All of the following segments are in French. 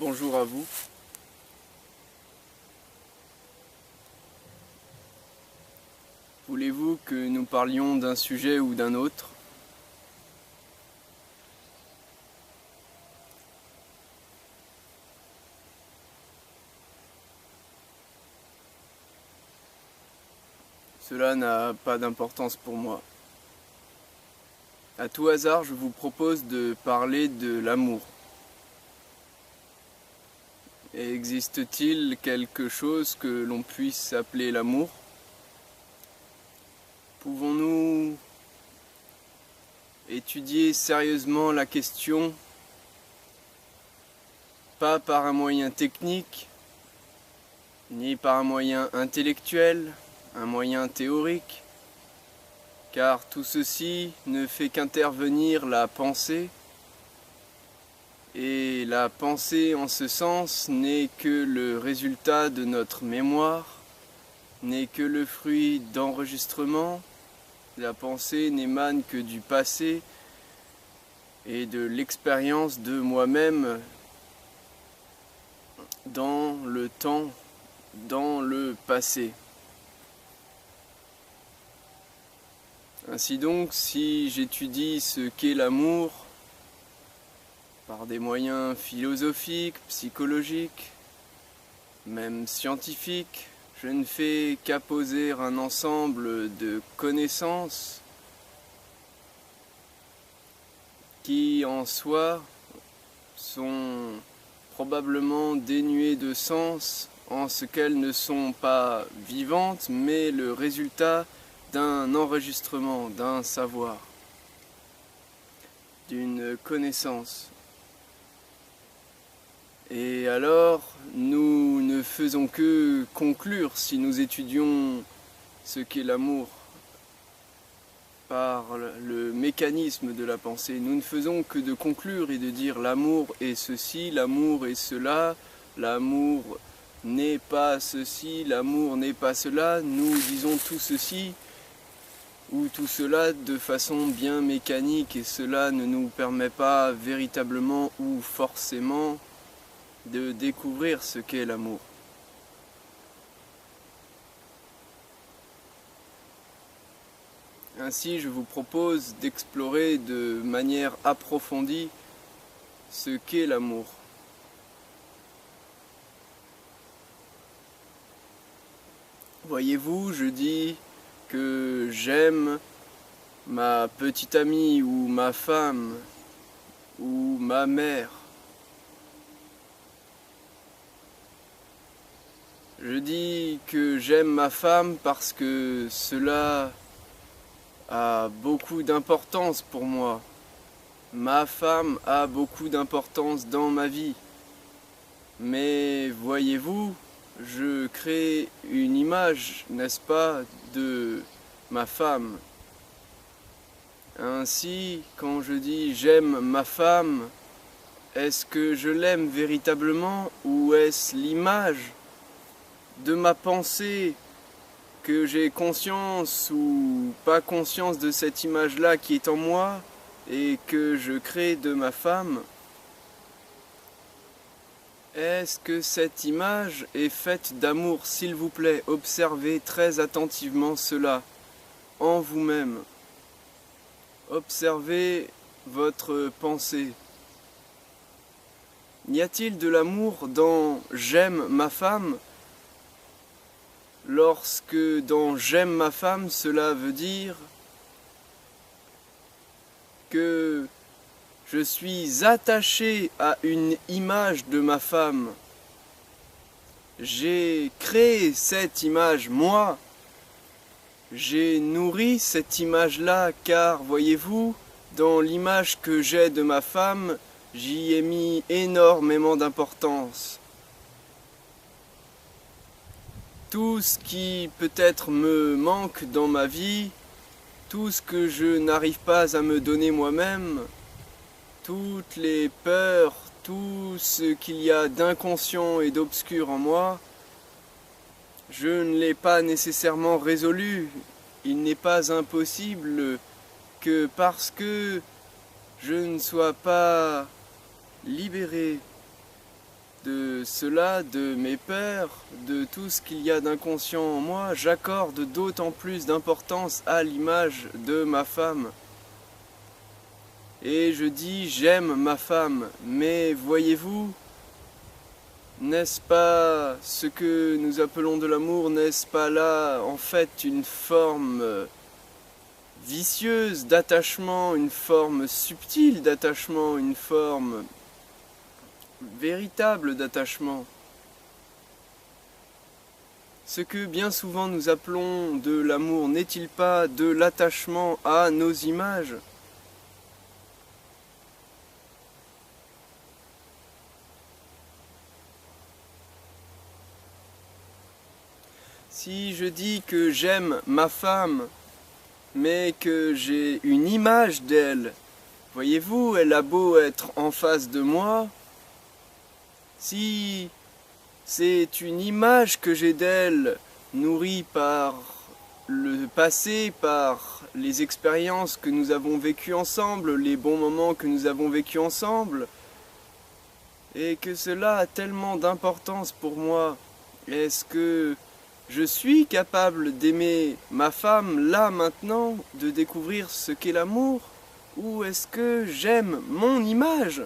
Bonjour à vous. Voulez-vous que nous parlions d'un sujet ou d'un autre? Cela n'a pas d'importance pour moi. À tout hasard, je vous propose de parler de l'amour. Existe-t-il quelque chose que l'on puisse appeler l'amour? Pouvons-nous étudier sérieusement la question, pas par un moyen technique, ni par un moyen intellectuel, un moyen théorique, car tout ceci ne fait qu'intervenir la pensée, et la pensée en ce sens n'est que le résultat de notre mémoire, n'est que le fruit d'enregistrement. La pensée n'émane que du passé et de l'expérience de moi-même dans le temps, dans le passé. Ainsi donc, si j'étudie ce qu'est l'amour par des moyens philosophiques, psychologiques, même scientifiques, je ne fais qu'apposer un ensemble de connaissances qui en soi sont probablement dénuées de sens en ce qu'elles ne sont pas vivantes, mais le résultat d'un enregistrement, d'un savoir, d'une connaissance. Et alors, nous ne faisons que conclure, si nous étudions ce qu'est l'amour par le mécanisme de la pensée, nous ne faisons que de conclure et de dire l'amour est ceci, l'amour est cela, l'amour n'est pas ceci, l'amour n'est pas cela. Nous disons tout ceci ou tout cela de façon bien mécanique, et cela ne nous permet pas véritablement ou forcément de découvrir ce qu'est l'amour. Ainsi, je vous propose d'explorer de manière approfondie ce qu'est l'amour. Voyez-vous, je dis que j'aime ma petite amie ou ma femme ou ma mère. Je dis que j'aime ma femme parce que cela a beaucoup d'importance pour moi. Ma femme a beaucoup d'importance dans ma vie. Mais voyez-vous, je crée une image, n'est-ce pas, de ma femme. Ainsi, quand je dis j'aime ma femme, est-ce que je l'aime véritablement ou est-ce l'image de ma pensée, que j'ai conscience ou pas conscience de cette image-là qui est en moi et que je crée de ma femme? Est-ce que cette image est faite d'amour? S'il vous plaît, observez très attentivement cela en vous-même. Observez votre pensée. Y a-t-il de l'amour dans j'aime ma femme? Lorsque dans j'aime ma femme, cela veut dire que je suis attaché à une image de ma femme. J'ai créé cette image, moi. J'ai nourri cette image-là, car, voyez-vous, dans l'image que j'ai de ma femme, j'y ai mis énormément d'importance. Tout ce qui peut-être me manque dans ma vie, tout ce que je n'arrive pas à me donner moi-même, toutes les peurs, tout ce qu'il y a d'inconscient et d'obscur en moi, je ne l'ai pas nécessairement résolu. Il n'est pas impossible que parce que je ne sois pas libéré de cela, de mes peurs, de tout ce qu'il y a d'inconscient en moi, j'accorde d'autant plus d'importance à l'image de ma femme. Et je dis j'aime ma femme, mais voyez-vous, n'est-ce pas ce que nous appelons de l'amour, n'est-ce pas là en fait une forme vicieuse d'attachement, une forme subtile d'attachement, une forme véritable d'attachement. Ce que bien souvent nous appelons de l'amour n'est-il pas de l'attachement à nos images ? Si je dis que j'aime ma femme, mais que j'ai une image d'elle, voyez-vous, elle a beau être en face de moi, si c'est une image que j'ai d'elle, nourrie par le passé, par les expériences que nous avons vécues ensemble, les bons moments que nous avons vécus ensemble, et que cela a tellement d'importance pour moi, est-ce que je suis capable d'aimer ma femme là maintenant, de découvrir ce qu'est l'amour, ou est-ce que j'aime mon image ?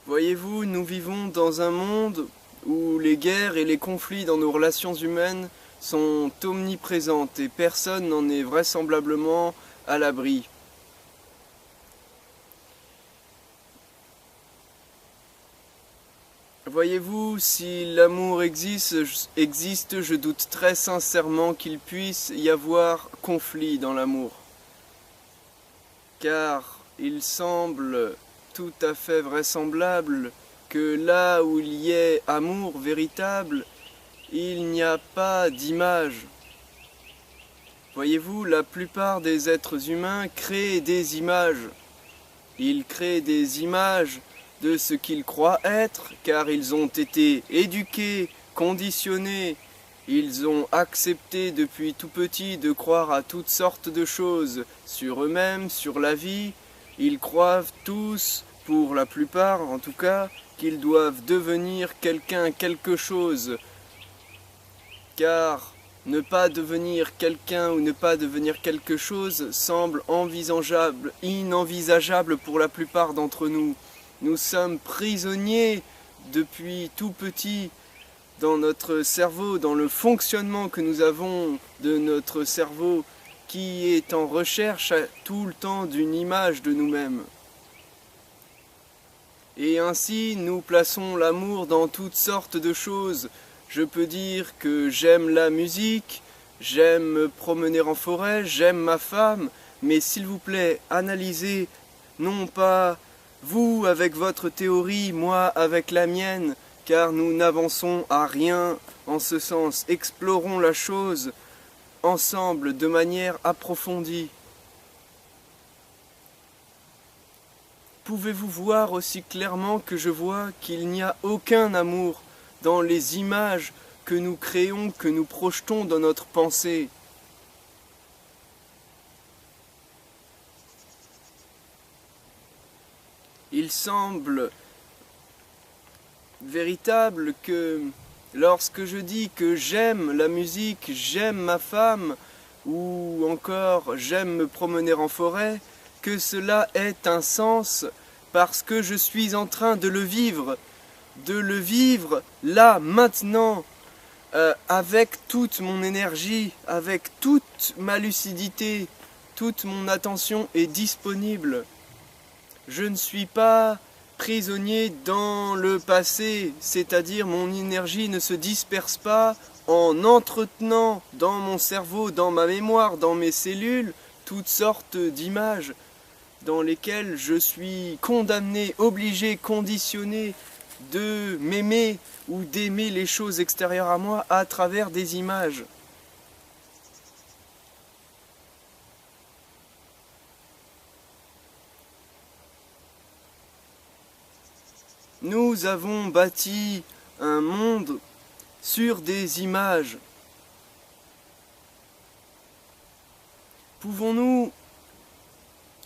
Voyez-vous, nous vivons dans un monde où les guerres et les conflits dans nos relations humaines sont omniprésentes et personne n'en est vraisemblablement à l'abri. Voyez-vous, si l'amour existe, je doute très sincèrement qu'il puisse y avoir conflit dans l'amour. Car il semble tout à fait vraisemblable que là où il y ait amour véritable, il n'y a pas d'image. Voyez-vous, la plupart des êtres humains créent des images. Ils créent des images de ce qu'ils croient être, car ils ont été éduqués, conditionnés, ils ont accepté depuis tout petit de croire à toutes sortes de choses sur eux-mêmes, sur la vie. Ils croient tous, pour la plupart en tout cas, qu'ils doivent devenir quelqu'un, quelque chose, car ne pas devenir quelqu'un ou ne pas devenir quelque chose semble inenvisageable pour la plupart d'entre nous. Nous sommes prisonniers depuis tout petit dans notre cerveau, dans le fonctionnement que nous avons de notre cerveau qui est en recherche tout le temps d'une image de nous-mêmes. Et ainsi, nous plaçons l'amour dans toutes sortes de choses. Je peux dire que j'aime la musique, j'aime me promener en forêt, j'aime ma femme, mais s'il vous plaît, analysez non pas vous avec votre théorie, moi avec la mienne, car nous n'avançons à rien en ce sens. Explorons la chose ensemble de manière approfondie. Pouvez-vous voir aussi clairement que je vois qu'il n'y a aucun amour dans les images que nous créons, que nous projetons dans notre pensée ? Il semble véritable que lorsque je dis que j'aime la musique, j'aime ma femme, ou encore j'aime me promener en forêt, que cela ait un sens parce que je suis en train de le vivre là, maintenant, avec toute mon énergie, avec toute ma lucidité, toute mon attention est disponible. Je ne suis pas prisonnier dans le passé, c'est-à-dire mon énergie ne se disperse pas en entretenant dans mon cerveau, dans ma mémoire, dans mes cellules, toutes sortes d'images dans lesquelles je suis condamné, obligé, conditionné de m'aimer ou d'aimer les choses extérieures à moi à travers des images. Nous avons bâti un monde sur des images. Pouvons-nous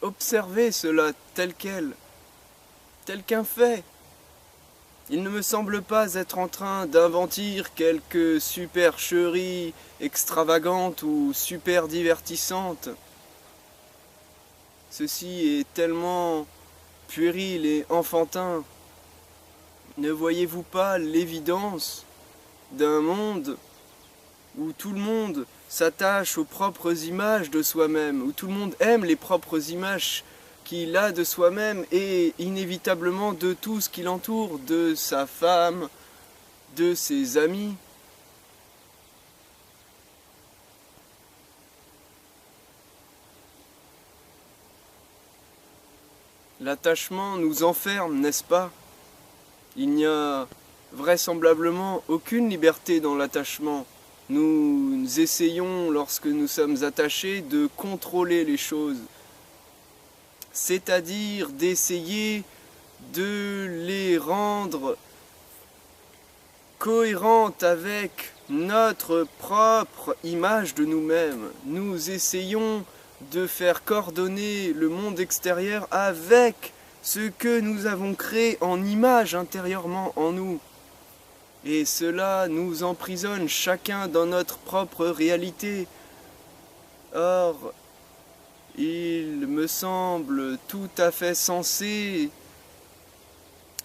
observer cela tel qu'un fait? Il ne me semble pas être en train d'inventer quelque supercherie extravagante ou super divertissante. Ceci est tellement puéril et enfantin. Ne voyez-vous pas l'évidence d'un monde où tout le monde s'attache aux propres images de soi-même, où tout le monde aime les propres images qu'il a de soi-même et inévitablement de tout ce qui l'entoure, de sa femme, de ses amis. L'attachement nous enferme, n'est-ce pas? Il n'y a vraisemblablement aucune liberté dans l'attachement. Nous essayons, lorsque nous sommes attachés, de contrôler les choses, c'est-à-dire d'essayer de les rendre cohérentes avec notre propre image de nous-mêmes. Nous essayons de faire coordonner le monde extérieur avec ce que nous avons créé en image intérieurement en nous. Et cela nous emprisonne chacun dans notre propre réalité. Or, il me semble tout à fait sensé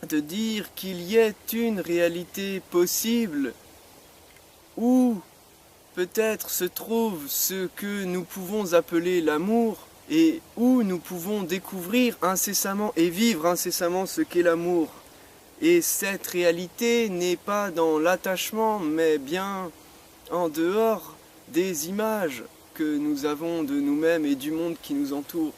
de dire qu'il y ait une réalité possible où peut-être se trouve ce que nous pouvons appeler l'amour et où nous pouvons découvrir incessamment et vivre incessamment ce qu'est l'amour. Et cette réalité n'est pas dans l'attachement, mais bien en dehors des images que nous avons de nous-mêmes et du monde qui nous entoure.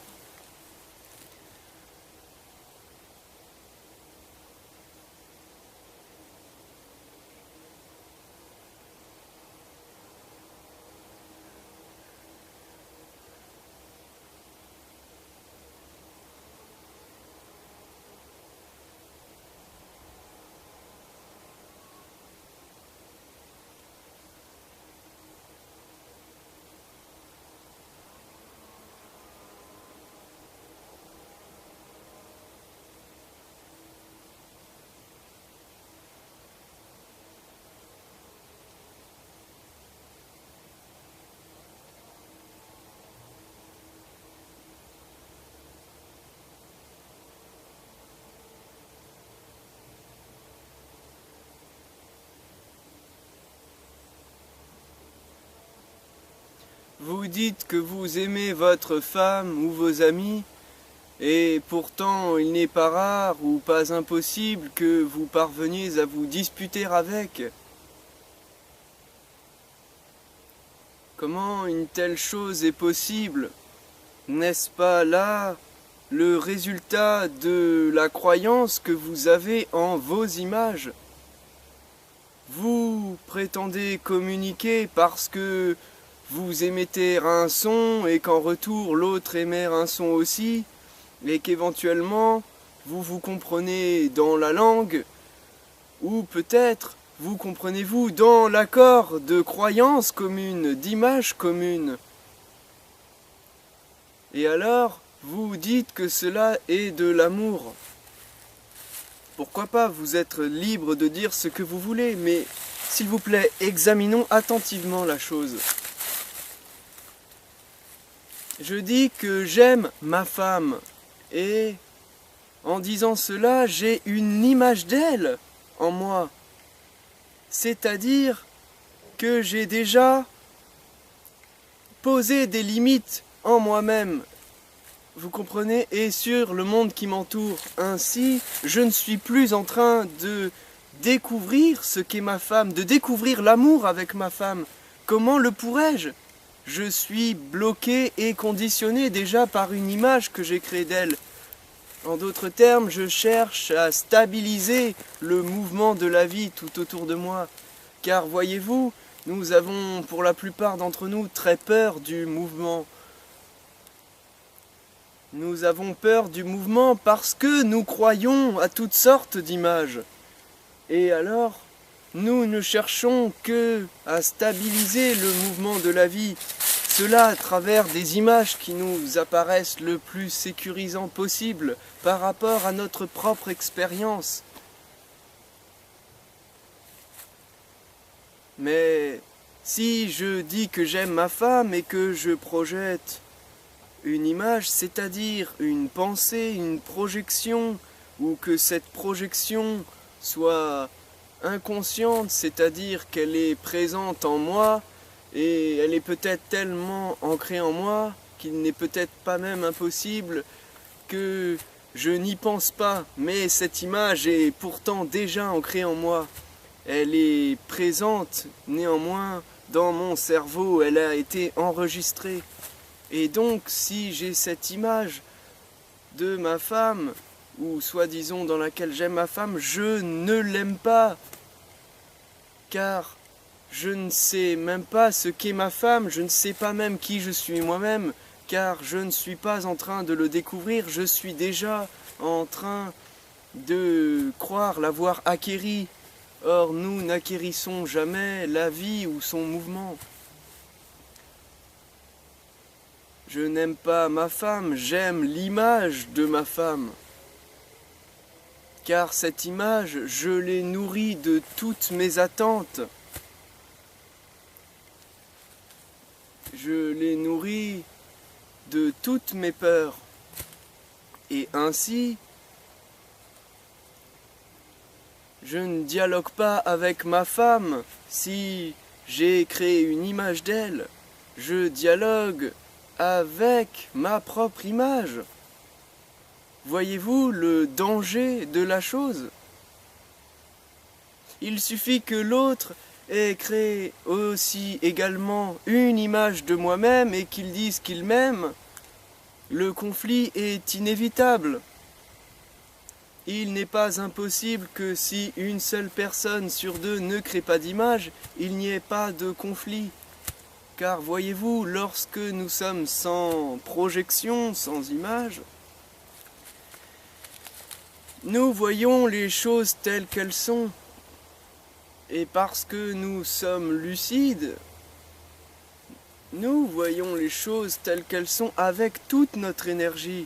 Vous dites que vous aimez votre femme ou vos amis, et pourtant il n'est pas rare ou pas impossible que vous parveniez à vous disputer avec. Comment une telle chose est possible? N'est-ce pas là le résultat de la croyance que vous avez en vos images? Vous prétendez communiquer parce que vous émettez un son et qu'en retour l'autre émet un son aussi, et qu'éventuellement vous vous comprenez dans la langue, ou peut-être vous comprenez-vous dans l'accord de croyances communes, d'images communes. Et alors, vous dites que cela est de l'amour. Pourquoi pas, vous êtes libre de dire ce que vous voulez, mais s'il vous plaît, examinons attentivement la chose. Je dis que j'aime ma femme, et en disant cela, j'ai une image d'elle en moi. C'est-à-dire que j'ai déjà posé des limites en moi-même, vous comprenez, et sur le monde qui m'entoure. Ainsi, je ne suis plus en train de découvrir ce qu'est ma femme, de découvrir l'amour avec ma femme. Comment le pourrais-je ? Je suis bloqué et conditionné déjà par une image que j'ai créée d'elle. En d'autres termes, je cherche à stabiliser le mouvement de la vie tout autour de moi. Car voyez-vous, nous avons pour la plupart d'entre nous très peur du mouvement. Nous avons peur du mouvement parce que nous croyons à toutes sortes d'images. Et alors, nous ne cherchons que à stabiliser le mouvement de la vie, cela à travers des images qui nous apparaissent le plus sécurisant possible par rapport à notre propre expérience. Mais si je dis que j'aime ma femme et que je projette une image, c'est-à-dire une pensée, une projection, ou que cette projection soit inconsciente, c'est-à-dire qu'elle est présente en moi, et elle est peut-être tellement ancrée en moi qu'il n'est peut-être pas même impossible que je n'y pense pas, mais cette image est pourtant déjà ancrée en moi. Elle est présente néanmoins dans mon cerveau, elle a été enregistrée. Et donc si j'ai cette image de ma femme, ou soi-disant dans laquelle j'aime ma femme, je ne l'aime pas, car je ne sais même pas ce qu'est ma femme, je ne sais pas même qui je suis moi-même, car je ne suis pas en train de le découvrir, je suis déjà en train de croire l'avoir acquéri. Or, nous n'acquérissons jamais la vie ou son mouvement. Je n'aime pas ma femme, j'aime l'image de ma femme. Car cette image, je l'ai nourrie de toutes mes attentes. Je l'ai nourrie de toutes mes peurs. Et ainsi, je ne dialogue pas avec ma femme si j'ai créé une image d'elle. Je dialogue avec ma propre image. Voyez-vous le danger de la chose? Il suffit que l'autre ait créé aussi également une image de moi-même et qu'il dise qu'il m'aime. Le conflit est inévitable. Il n'est pas impossible que si une seule personne sur deux ne crée pas d'image, il n'y ait pas de conflit. Car voyez-vous, lorsque nous sommes sans projection, sans image, nous voyons les choses telles qu'elles sont. Et parce que nous sommes lucides, nous voyons les choses telles qu'elles sont avec toute notre énergie.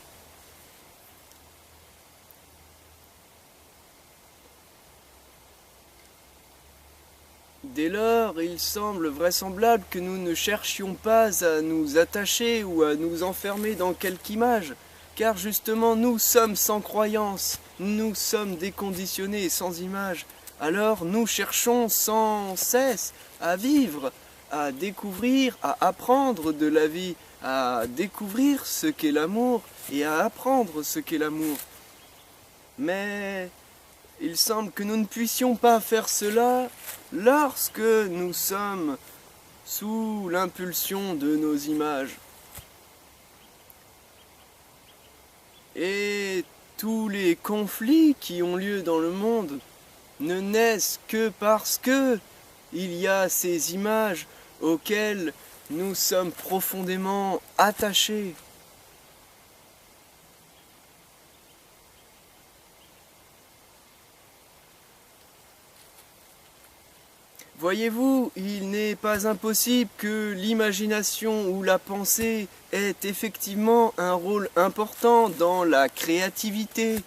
Dès lors, il semble vraisemblable que nous ne cherchions pas à nous attacher ou à nous enfermer dans quelque image, car justement nous sommes sans croyance, nous sommes déconditionnés et sans image. Alors nous cherchons sans cesse à vivre, à découvrir, à apprendre de la vie, à découvrir ce qu'est l'amour et à apprendre ce qu'est l'amour. Mais il semble que nous ne puissions pas faire cela lorsque nous sommes sous l'impulsion de nos images. Et tous les conflits qui ont lieu dans le monde ne naissent que parce que il y a ces images auxquelles nous sommes profondément attachés. Voyez-vous, il n'est pas impossible que l'imagination ou la pensée ait effectivement un rôle important dans la créativité.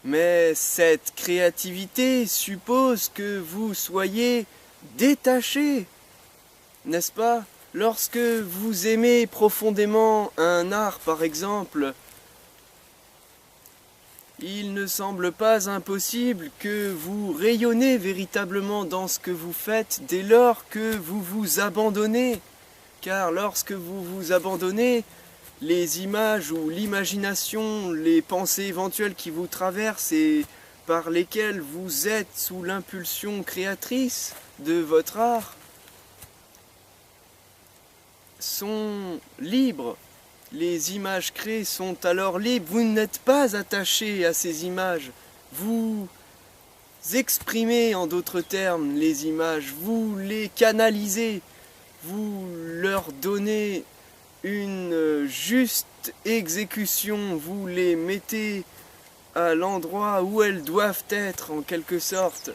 Mais cette créativité suppose que vous soyez détaché, n'est-ce pas? Lorsque vous aimez profondément un art, par exemple, il ne semble pas impossible que vous rayonnez véritablement dans ce que vous faites dès lors que vous vous abandonnez. Car lorsque vous vous abandonnez, les images ou l'imagination, les pensées éventuelles qui vous traversent et par lesquelles vous êtes sous l'impulsion créatrice de votre art sont libres. Les images créées sont alors libres. Vous n'êtes pas attaché à ces images. Vous exprimez en d'autres termes les images. Vous les canalisez. Vous leur donnez une juste exécution. Vous les mettez à l'endroit où elles doivent être en quelque sorte.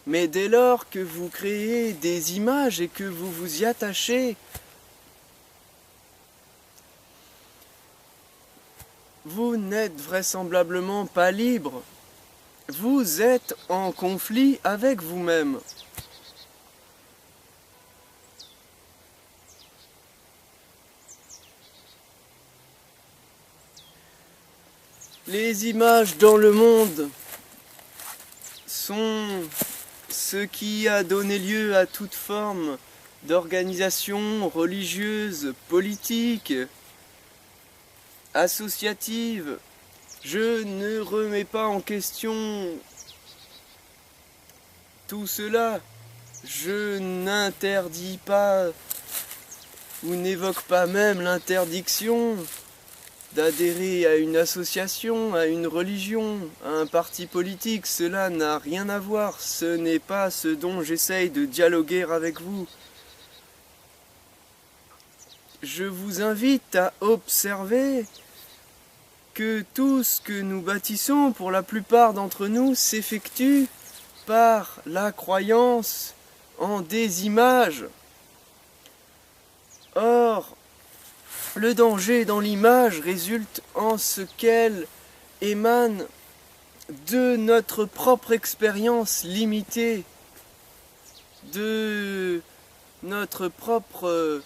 Mais dès lors que vous créez des images et que vous vous y attachez, vous n'êtes vraisemblablement pas libre. Vous êtes en conflit avec vous-même. Les images dans le monde sont ce qui a donné lieu à toute forme d'organisation religieuse, politique, associative. Je ne remets pas en question tout cela. Je n'interdis pas ou n'évoque pas même l'interdiction d'adhérer à une association, à une religion, à un parti politique. Cela n'a rien à voir. Ce n'est pas ce dont j'essaye de dialoguer avec vous. Je vous invite à observer que tout ce que nous bâtissons, pour la plupart d'entre nous, s'effectue par la croyance en des images. Or, le danger dans l'image résulte en ce qu'elle émane de notre propre expérience limitée, de notre propre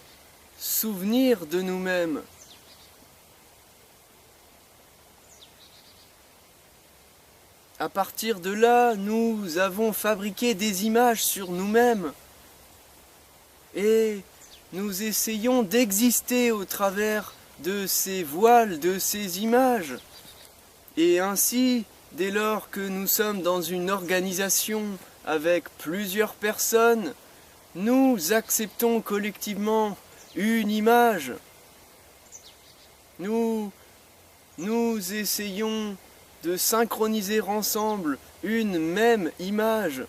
souvenir de nous-mêmes. À partir de là, nous avons fabriqué des images sur nous-mêmes et nous essayons d'exister au travers de ces voiles, de ces images. Et ainsi, dès lors que nous sommes dans une organisation avec plusieurs personnes, nous acceptons collectivement une image. Nous essayons de synchroniser ensemble une même image.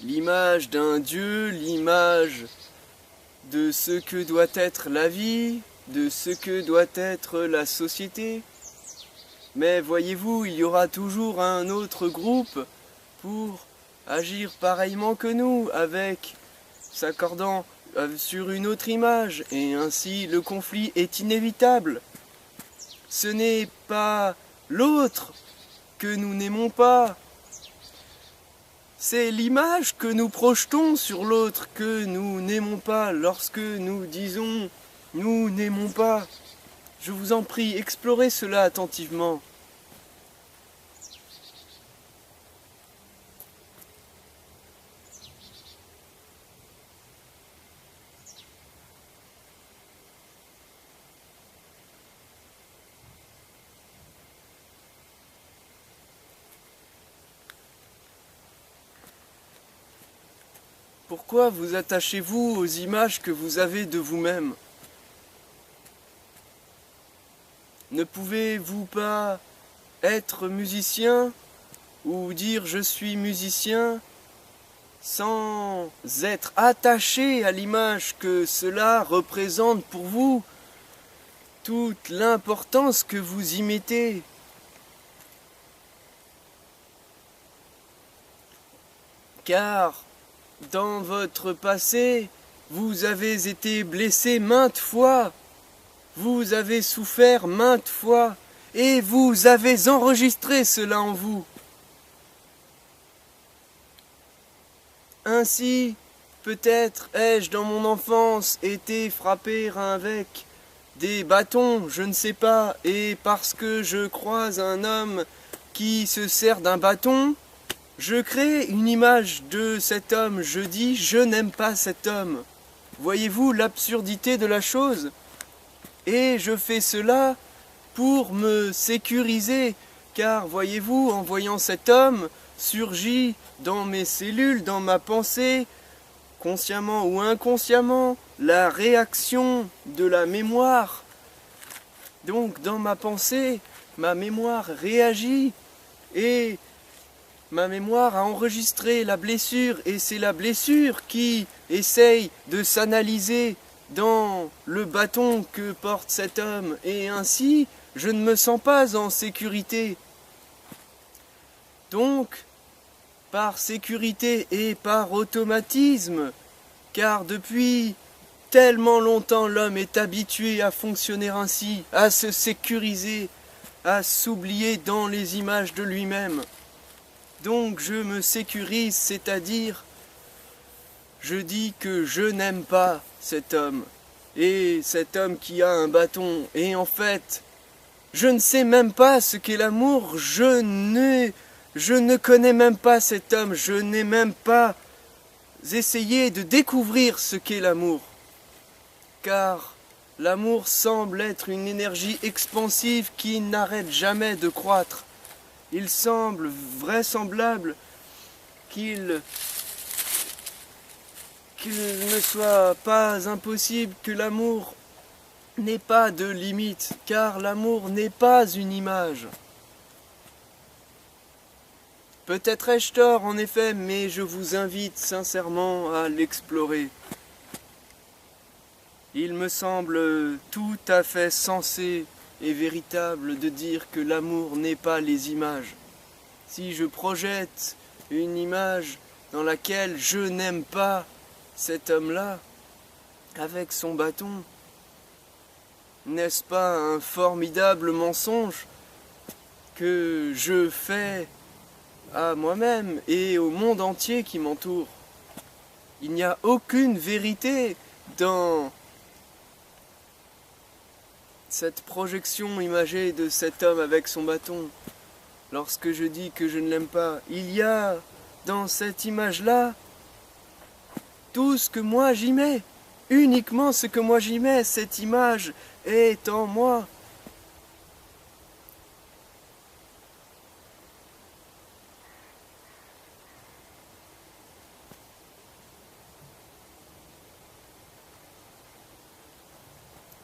L'image d'un Dieu, l'image de ce que doit être la vie, de ce que doit être la société. Mais voyez-vous, il y aura toujours un autre groupe pour agir pareillement que nous, avec s'accordant sur une autre image, et ainsi le conflit est inévitable. Ce n'est pas l'autre que nous n'aimons pas. C'est l'image que nous projetons sur l'autre que nous n'aimons pas lorsque nous disons « nous n'aimons pas ». Je vous en prie, explorez cela attentivement. Pourquoi vous attachez-vous aux images que vous avez de vous-même? Ne pouvez-vous pas être musicien ou dire je suis musicien sans être attaché à l'image que cela représente pour vous, toute l'importance que vous y mettez? Car dans votre passé, vous avez été blessé maintes fois, vous avez souffert maintes fois, et vous avez enregistré cela en vous. Ainsi, peut-être ai-je dans mon enfance été frappé avec des bâtons, je ne sais pas, et parce que je croise un homme qui se sert d'un bâton, je crée une image de cet homme, je dis « je n'aime pas cet homme ». Voyez-vous l'absurdité de la chose? Et je fais cela pour me sécuriser, car voyez-vous, en voyant cet homme, surgit dans mes cellules, dans ma pensée, consciemment ou inconsciemment, la réaction de la mémoire. Donc dans ma pensée, ma mémoire réagit et ma mémoire a enregistré la blessure et c'est la blessure qui essaye de s'analyser dans le bâton que porte cet homme et ainsi je ne me sens pas en sécurité. Donc par sécurité et par automatisme, car depuis tellement longtemps l'homme est habitué à fonctionner ainsi, à se sécuriser, à s'oublier dans les images de lui-même. Donc je me sécurise, c'est-à-dire je dis que je n'aime pas cet homme, et cet homme qui a un bâton, et en fait, je ne sais même pas ce qu'est l'amour, je ne connais même pas cet homme, je n'ai même pas essayé de découvrir ce qu'est l'amour. Car l'amour semble être une énergie expansive qui n'arrête jamais de croître. Il semble vraisemblable qu'il ne soit pas impossible que l'amour n'ait pas de limite, car l'amour n'est pas une image. Peut-être ai-je tort en effet, mais je vous invite sincèrement à l'explorer. Il me semble tout à fait sensé et véritable de dire que l'amour n'est pas les images. Si je projette une image dans laquelle je n'aime pas cet homme-là, avec son bâton, n'est-ce pas un formidable mensonge que je fais à moi-même et au monde entier qui m'entoure? Il n'y a aucune vérité dans cette projection imagée de cet homme avec son bâton. Lorsque je dis que je ne l'aime pas, il y a dans cette image-là tout ce que moi j'y mets, uniquement ce que moi j'y mets. Cette image est en moi.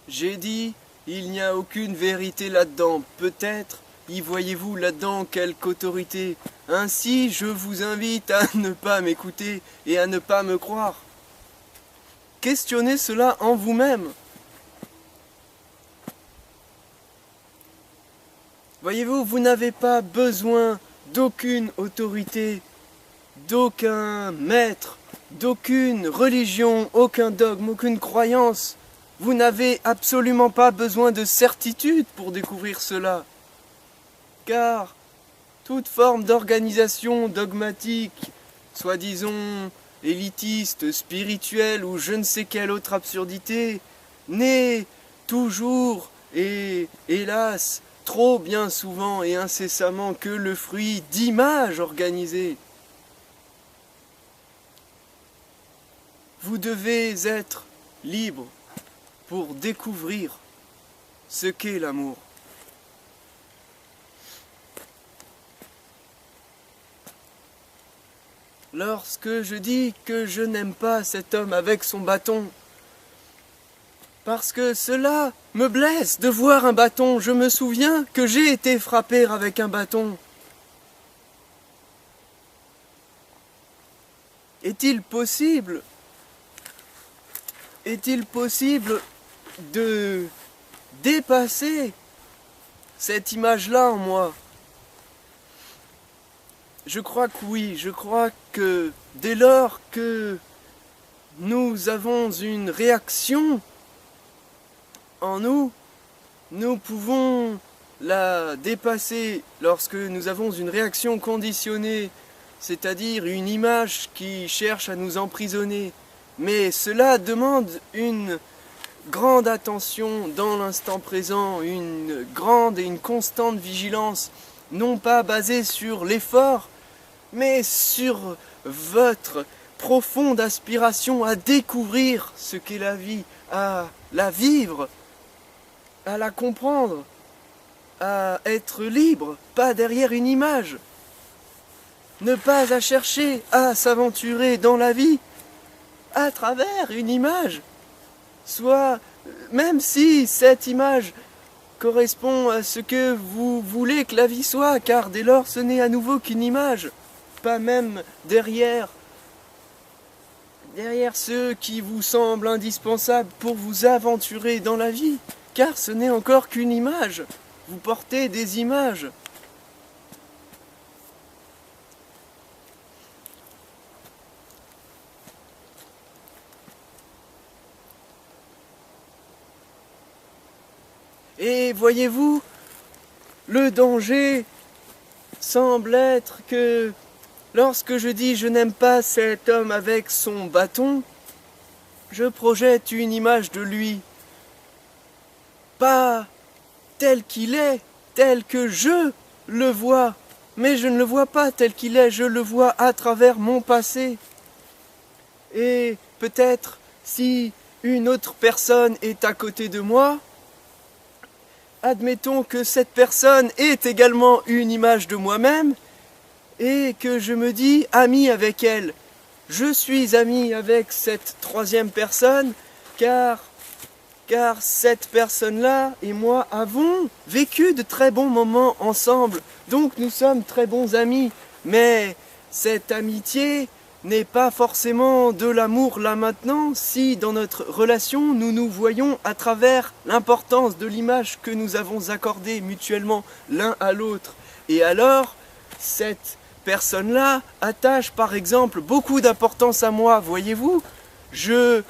J'ai dit, il n'y a aucune vérité là-dedans. Peut-être y voyez-vous là-dedans quelque autorité. Ainsi, je vous invite à ne pas m'écouter et à ne pas me croire. Questionnez cela en vous-même. Voyez-vous, vous n'avez pas besoin d'aucune autorité, d'aucun maître, d'aucune religion, aucun dogme, aucune croyance. Vous n'avez absolument pas besoin de certitude pour découvrir cela. Car toute forme d'organisation dogmatique, soi-disant élitiste, spirituelle ou je ne sais quelle autre absurdité, n'est toujours et hélas trop bien souvent et incessamment que le fruit d'images organisées. Vous devez être libre pour découvrir ce qu'est l'amour. Lorsque je dis que je n'aime pas cet homme avec son bâton, parce que cela me blesse de voir un bâton, je me souviens que j'ai été frappé avec un bâton. Est-il possible de dépasser cette image-là en moi? Je crois que oui, je crois que dès lors que nous avons une réaction en nous, nous pouvons la dépasser lorsque nous avons une réaction conditionnée, c'est-à-dire une image qui cherche à nous emprisonner. Mais cela demande une grande attention dans l'instant présent, une grande et une constante vigilance, non pas basée sur l'effort, mais sur votre profonde aspiration à découvrir ce qu'est la vie, à la vivre, à la comprendre, à être libre, pas derrière une image. Ne pas à chercher à s'aventurer dans la vie à travers une image, soit même si cette image correspond à ce que vous voulez que la vie soit, car dès lors ce n'est à nouveau qu'une image, pas même derrière ce qui vous semble indispensable pour vous aventurer dans la vie, car ce n'est encore qu'une image, vous portez des images. Et voyez-vous, le danger semble être que lorsque je dis je n'aime pas cet homme avec son bâton, je projette une image de lui, pas tel qu'il est, tel que je le vois, mais je ne le vois pas tel qu'il est, je le vois à travers mon passé. Et peut-être si une autre personne est à côté de moi, admettons que cette personne est également une image de moi-même et que je me dis ami avec elle. Je suis ami avec cette troisième personne car cette personne-là et moi avons vécu de très bons moments ensemble. Donc nous sommes très bons amis. Mais cette amitié n'est pas forcément de l'amour là maintenant si dans notre relation nous nous voyons à travers l'importance de l'image que nous avons accordée mutuellement l'un à l'autre. Et alors, cette personne-là attache par exemple beaucoup d'importance à moi, voyez-vous. Je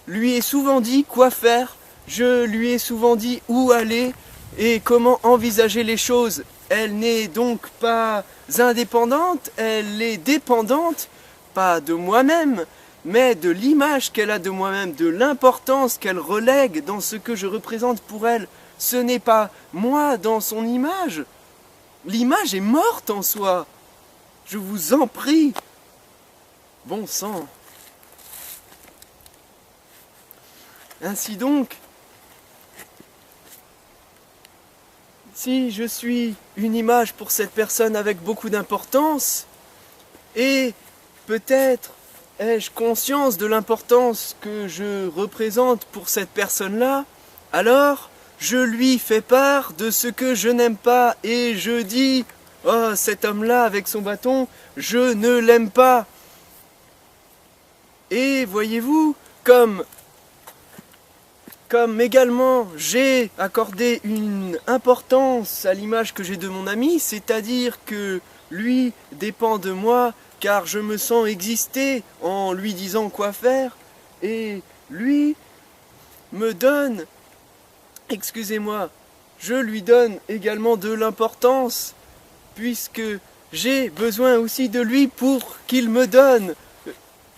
lui ai souvent dit quoi faire, je lui ai souvent dit où aller et comment envisager les choses. Elle n'est donc pas indépendante, elle est dépendante, pas de moi-même, mais de l'image qu'elle a de moi-même, de l'importance qu'elle relègue dans ce que je représente pour elle. Ce n'est pas moi dans son image. L'image est morte en soi. Je vous en prie. Bon sang. Ainsi donc, si je suis une image pour cette personne avec beaucoup d'importance, et peut-être ai-je conscience de l'importance que je représente pour cette personne-là, alors je lui fais part de ce que je n'aime pas et je dis « Oh, cet homme-là avec son bâton, je ne l'aime pas !» Et voyez-vous, comme également j'ai accordé une importance à l'image que j'ai de mon ami, c'est-à-dire que lui dépend de moi car je me sens exister en lui disant quoi faire, et lui me donne, excusez-moi, je lui donne également de l'importance puisque j'ai besoin aussi de lui pour qu'il me donne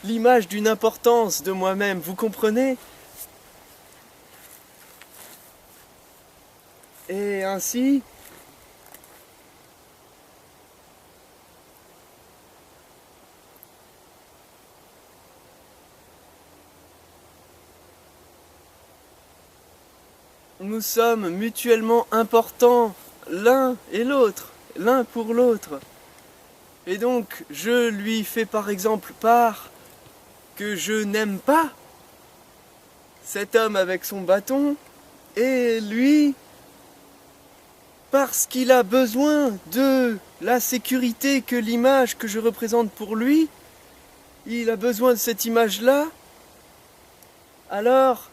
l'image d'une importance de moi-même, vous comprenez ? Et ainsi, nous sommes mutuellement importants l'un et l'autre, l'un pour l'autre. Et donc, je lui fais par exemple part que je n'aime pas cet homme avec son bâton, et lui, parce qu'il a besoin de la sécurité que l'image que je représente pour lui, il a besoin de cette image-là, alors,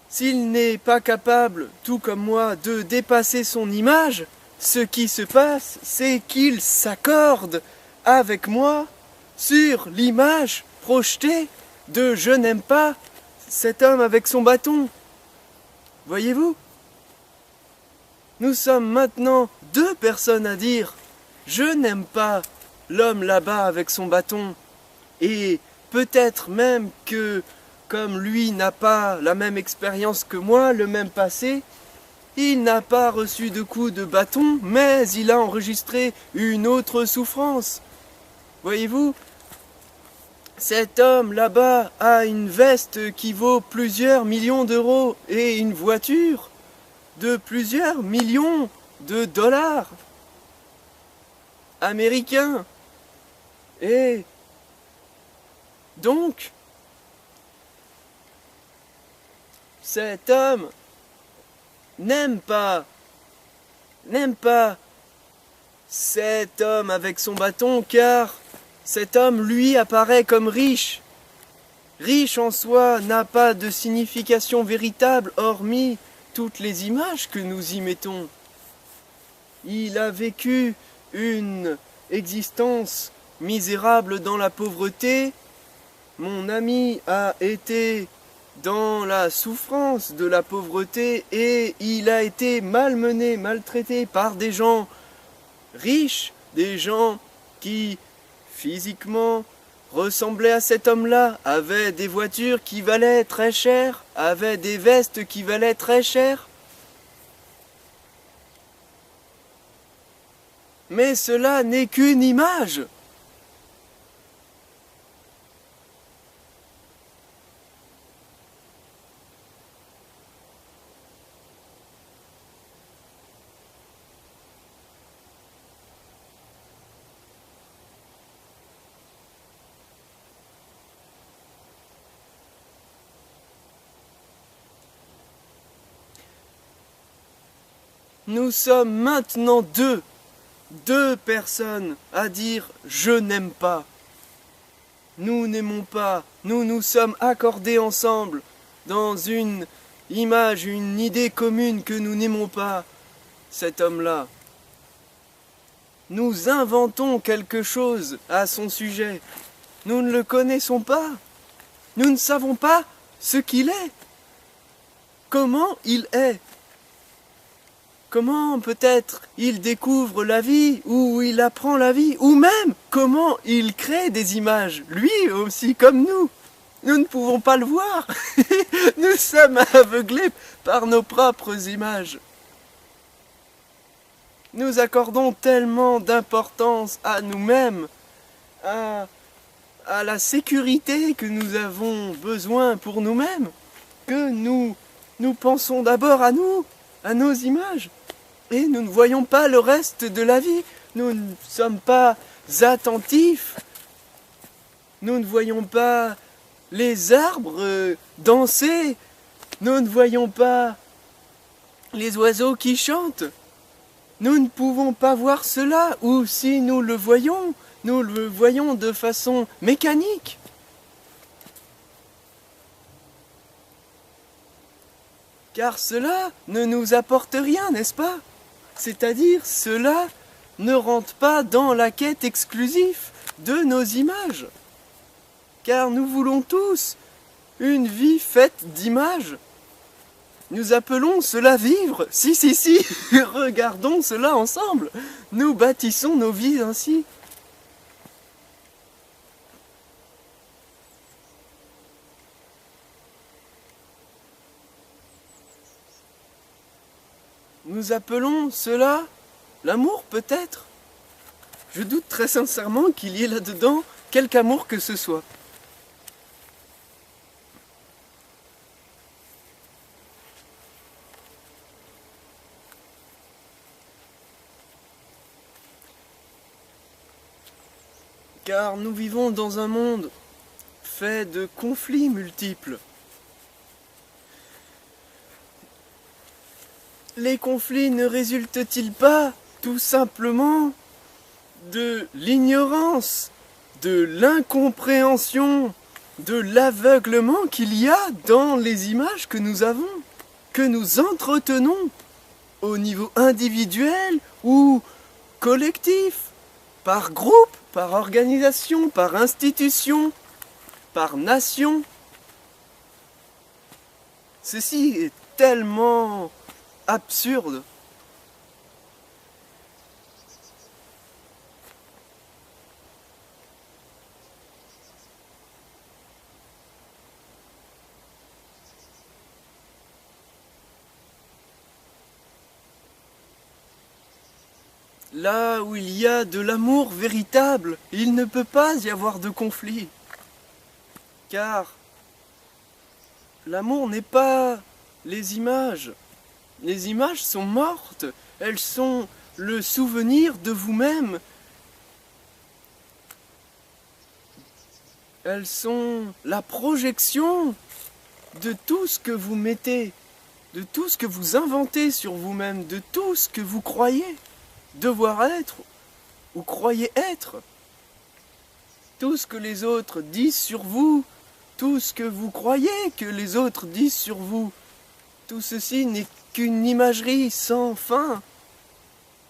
s'il n'est pas capable, tout comme moi, de dépasser son image, ce qui se passe, c'est qu'il s'accorde avec moi sur l'image projetée de « je n'aime pas cet homme avec son bâton ». Voyez-vous ? Nous sommes maintenant deux personnes à dire « je n'aime pas l'homme là-bas avec son bâton ». Et peut-être même que, comme lui n'a pas la même expérience que moi, le même passé, il n'a pas reçu de coups de bâton, mais il a enregistré une autre souffrance. Voyez-vous, cet homme là-bas a une veste qui vaut plusieurs millions d'euros et une voiture de plusieurs millions de dollars américains. Et donc, cet homme n'aime pas cet homme avec son bâton, car cet homme lui apparaît comme riche. Riche en soi n'a pas de signification véritable hormis toutes les images que nous y mettons. Il a vécu une existence misérable dans la pauvreté. Mon ami a été dans la souffrance de la pauvreté et il a été malmené, maltraité par des gens riches, des gens qui physiquement ressemblaient à cet homme-là, avaient des voitures qui valaient très cher, avaient des vestes qui valaient très cher. Mais cela n'est qu'une image. Nous sommes maintenant deux personnes à dire « je n'aime pas ». Nous n'aimons pas, nous nous sommes accordés ensemble dans une image, une idée commune que nous n'aimons pas cet homme-là. Nous inventons quelque chose à son sujet. Nous ne le connaissons pas. Nous ne savons pas ce qu'il est. Comment il est. Comment peut-être il découvre la vie, ou il apprend la vie, ou même comment il crée des images, lui aussi comme nous. Nous ne pouvons pas le voir. Nous sommes aveuglés par nos propres images. Nous accordons tellement d'importance à nous-mêmes, à la sécurité que nous avons besoin pour nous-mêmes, que nous pensons d'abord à nous, à nos images. Et nous ne voyons pas le reste de la vie. Nous ne sommes pas attentifs. Nous ne voyons pas les arbres danser. Nous ne voyons pas les oiseaux qui chantent. Nous ne pouvons pas voir cela. Ou si nous le voyons de façon mécanique. Car cela ne nous apporte rien, n'est-ce pas ? C'est-à-dire, cela ne rentre pas dans la quête exclusive de nos images. Car nous voulons tous une vie faite d'images. Nous appelons cela vivre. Si, regardons cela ensemble. Nous bâtissons nos vies ainsi. Nous appelons cela l'amour peut-être. Je doute très sincèrement qu'il y ait là-dedans quelque amour que ce soit. Car nous vivons dans un monde fait de conflits multiples. Les conflits ne résultent-ils pas tout simplement de l'ignorance, de l'incompréhension, de l'aveuglement qu'il y a dans les images que nous avons, que nous entretenons au niveau individuel ou collectif, par groupe, par organisation, par institution, par nation. Ceci est tellement absurde. Là où il y a de l'amour véritable, il ne peut pas y avoir de conflit. Car l'amour n'est pas les images. Les images sont mortes, elles sont le souvenir de vous-même. Elles sont la projection de tout ce que vous mettez, de tout ce que vous inventez sur vous-même, de tout ce que vous croyez devoir être ou croyez être. Tout ce que les autres disent sur vous, tout ce que vous croyez que les autres disent sur vous, tout ceci n'est qu'une imagerie sans fin.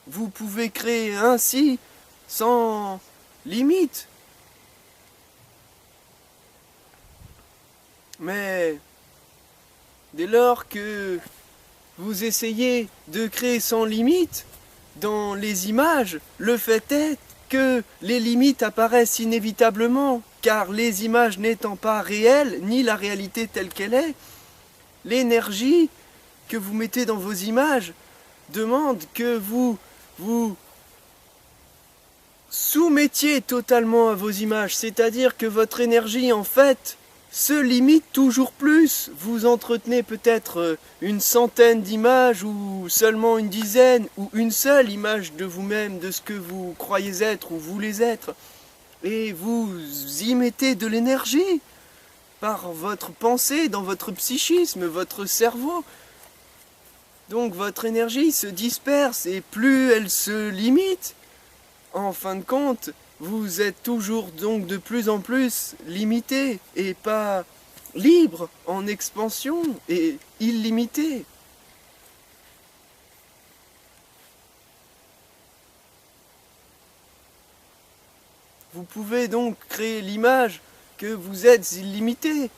Vous pouvez créer ainsi sans limite. Mais Dès lors que vous essayez de créer sans limite dans les images, le fait est que les limites apparaissent inévitablement, car les images n'étant pas réelles, ni la réalité telle qu'elle est, l'énergie que vous mettez dans vos images demande que vous vous soumettiez totalement à vos images, c'est-à-dire que votre énergie en fait se limite toujours plus. Vous entretenez peut-être une centaine d'images ou seulement une dizaine ou une seule image de vous-même, de ce que vous croyez être ou voulez être, et vous y mettez de l'énergie par votre pensée, dans votre psychisme, votre cerveau. Donc votre énergie se disperse et plus elle se limite, en fin de compte, vous êtes toujours donc de plus en plus limité et pas libre, en expansion et illimité. Vous pouvez donc créer l'image que vous êtes illimité,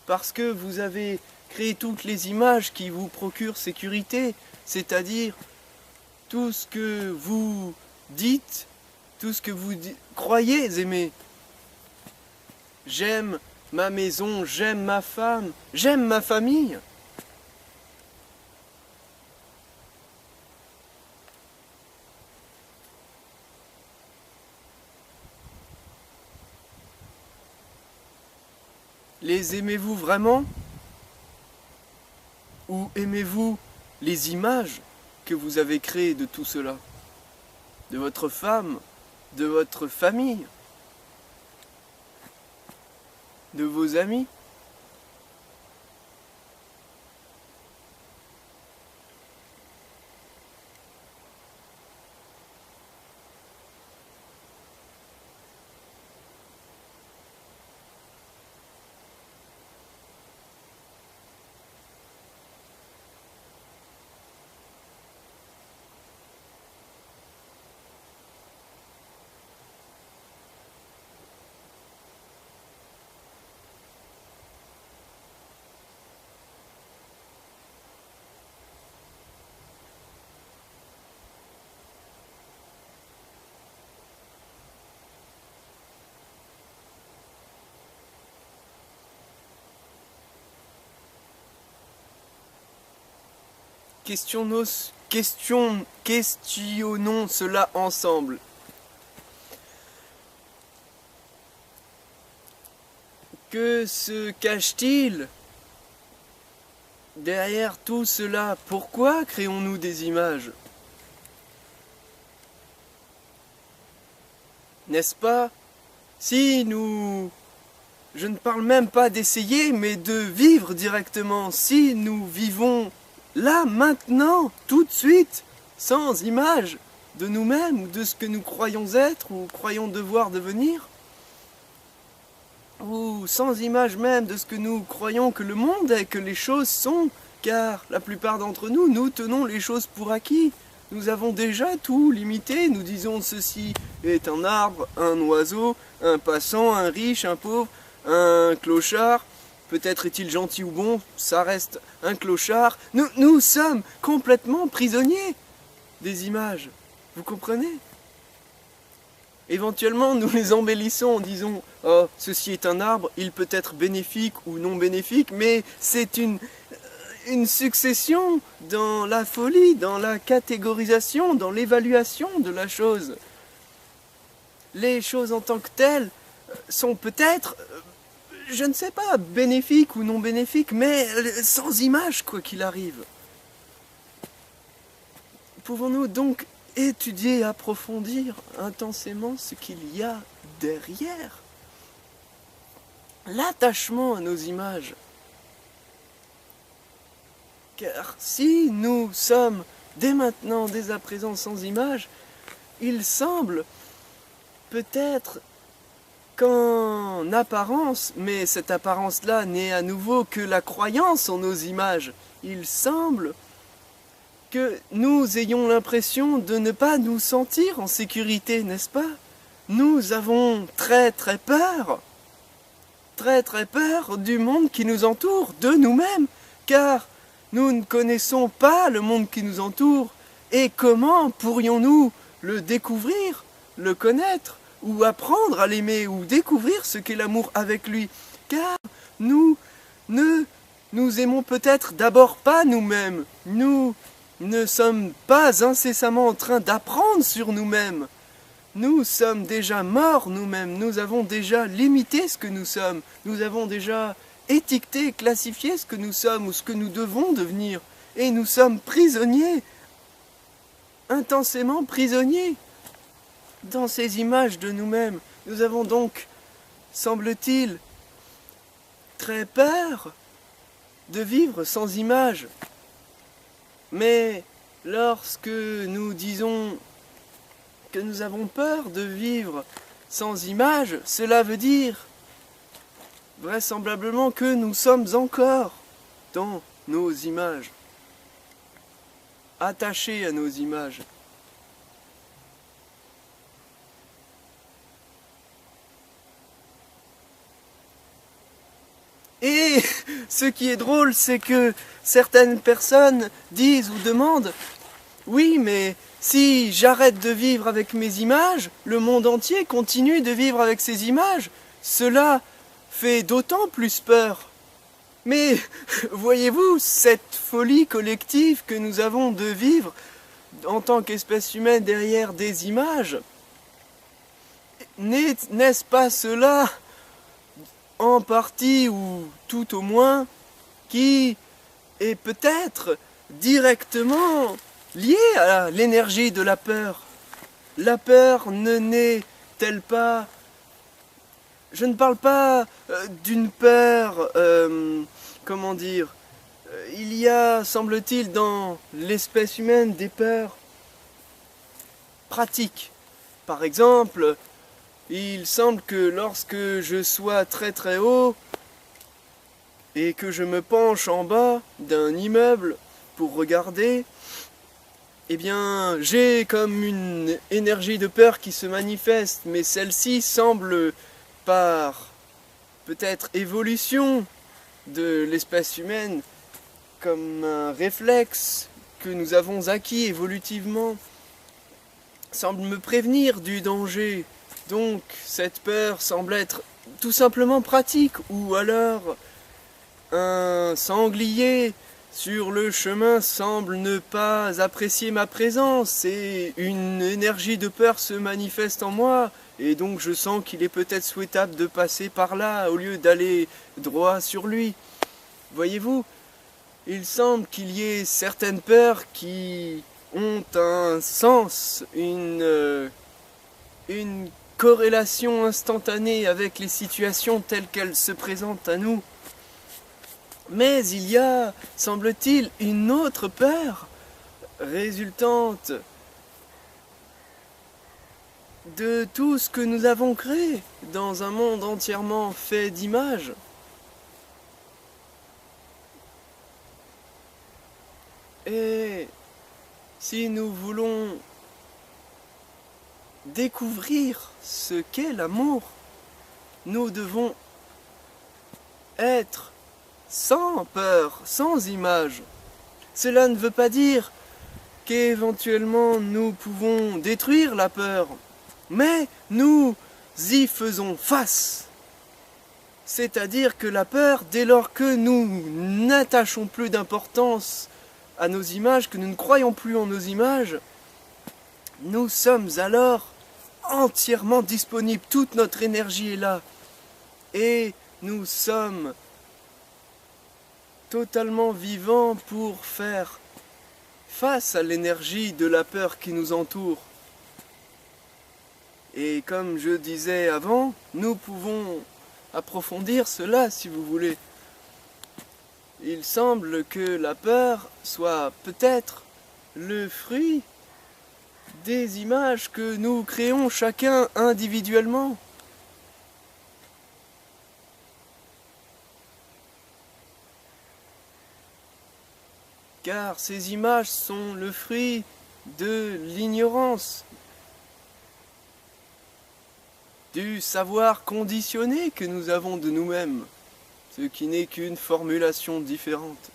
parce que vous avez créé toutes les images qui vous procurent sécurité, c'est-à-dire tout ce que vous dites, tout ce que vous croyez aimer. J'aime ma maison, j'aime ma femme, j'aime ma famille. Les aimez-vous vraiment? Ou aimez-vous les images que vous avez créées de tout cela? De votre femme, de votre famille, de vos amis? Questionnons cela ensemble. Que se cache-t-il derrière tout cela? Pourquoi créons-nous des images? N'est-ce pas? Si nous... Je ne parle même pas d'essayer, mais de vivre directement. Si nous vivons là, maintenant, tout de suite, sans image de nous-mêmes ou de ce que nous croyons être ou croyons devoir devenir, ou sans image même de ce que nous croyons que le monde est, que les choses sont, car la plupart d'entre nous, nous tenons les choses pour acquis. Nous avons déjà tout limité, nous disons ceci est un arbre, un oiseau, un passant, un riche, un pauvre, un clochard. Peut-être est-il gentil ou bon, ça reste un clochard. Nous sommes complètement prisonniers des images. Vous comprenez? Éventuellement, nous les embellissons en disant « Oh, ceci est un arbre, il peut être bénéfique ou non bénéfique, mais c'est une succession dans la folie, dans la catégorisation, dans l'évaluation de la chose. Les choses en tant que telles sont peut-être... je ne sais pas, bénéfique ou non bénéfique, mais sans image, quoi qu'il arrive. Pouvons-nous donc étudier, approfondir intensément ce qu'il y a derrière l'attachement à nos images? Car si nous sommes dès maintenant, dès à présent sans image, il semble peut-être qu'en apparence, mais cette apparence-là n'est à nouveau que la croyance en nos images, il semble que nous ayons l'impression de ne pas nous sentir en sécurité, n'est-ce pas? Nous avons très peur du monde qui nous entoure, de nous-mêmes, car nous ne connaissons pas le monde qui nous entoure, et comment pourrions-nous le découvrir, le connaître, ou apprendre à l'aimer, ou découvrir ce qu'est l'amour avec lui, car nous ne nous aimons peut-être d'abord pas nous-mêmes, nous ne sommes pas incessamment en train d'apprendre sur nous-mêmes. Nous sommes déjà morts nous-mêmes, nous avons déjà limité ce que nous sommes, nous avons déjà étiqueté, classifié ce que nous sommes ou ce que nous devons devenir. Et nous sommes prisonniers, intensément prisonniers, dans ces images de nous-mêmes. Nous avons donc, semble-t-il, très peur de vivre sans images. Mais lorsque nous disons que nous avons peur de vivre sans image, cela veut dire vraisemblablement que nous sommes encore dans nos images, attachés à nos images. Et ce qui est drôle, c'est que certaines personnes disent ou demandent « Oui, mais si j'arrête de vivre avec mes images, le monde entier continue de vivre avec ses images. Cela fait d'autant plus peur. » Mais voyez-vous, cette folie collective que nous avons de vivre en tant qu'espèce humaine derrière des images, n'est-ce pas cela en partie ou tout au moins qui est peut-être directement lié à l'énergie de la peur? La peur ne n'est-elle pas... Je ne parle pas d'une peur, comment dire, il y a, semble-t-il, dans l'espèce humaine des peurs pratiques. Par exemple, il semble que lorsque je sois très très haut et que je me penche en bas d'un immeuble pour regarder, eh bien, j'ai comme une énergie de peur qui se manifeste, mais celle-ci semble, par peut-être évolution de l'espèce humaine, comme un réflexe que nous avons acquis évolutivement, semble me prévenir du danger. Donc cette peur semble être tout simplement pratique, ou alors un sanglier sur le chemin semble ne pas apprécier ma présence et une énergie de peur se manifeste en moi, et donc je sens qu'il est peut-être souhaitable de passer par là au lieu d'aller droit sur lui. Voyez-vous, il semble qu'il y ait certaines peurs qui ont un sens, une corrélation instantanée avec les situations telles qu'elles se présentent à nous. Mais il y a, semble-t-il, une autre peur résultante de tout ce que nous avons créé dans un monde entièrement fait d'images. Et si nous voulons découvrir ce qu'est l'amour, nous devons être sans peur, sans image. Cela ne veut pas dire qu'éventuellement nous pouvons détruire la peur, mais nous y faisons face. C'est-à-dire que la peur, dès lors que nous n'attachons plus d'importance à nos images, que nous ne croyons plus en nos images, nous sommes alors entièrement disponibles, toute notre énergie est là, et nous sommes totalement vivants pour faire face à l'énergie de la peur qui nous entoure. Et comme je disais avant, nous pouvons approfondir cela si vous voulez. Il semble que la peur soit peut-être le fruit des images que nous créons chacun individuellement. Car ces images sont le fruit de l'ignorance, du savoir conditionné que nous avons de nous-mêmes, ce qui n'est qu'une formulation différente.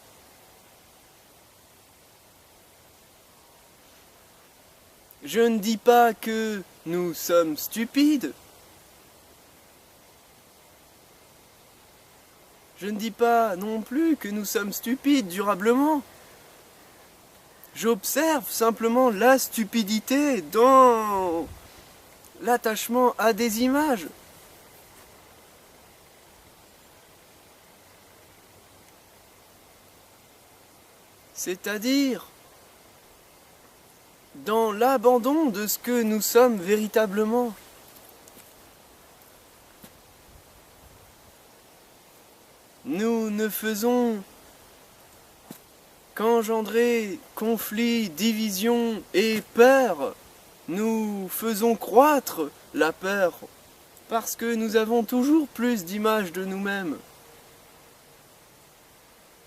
Je ne dis pas que nous sommes stupides. Je ne dis pas non plus que nous sommes stupides durablement. J'observe simplement la stupidité dans l'attachement à des images. C'est-à-dire dans l'abandon de ce que nous sommes véritablement. Nous ne faisons qu'engendrer conflits, divisions et peur. Nous faisons croître la peur parce que nous avons toujours plus d'images de nous-mêmes.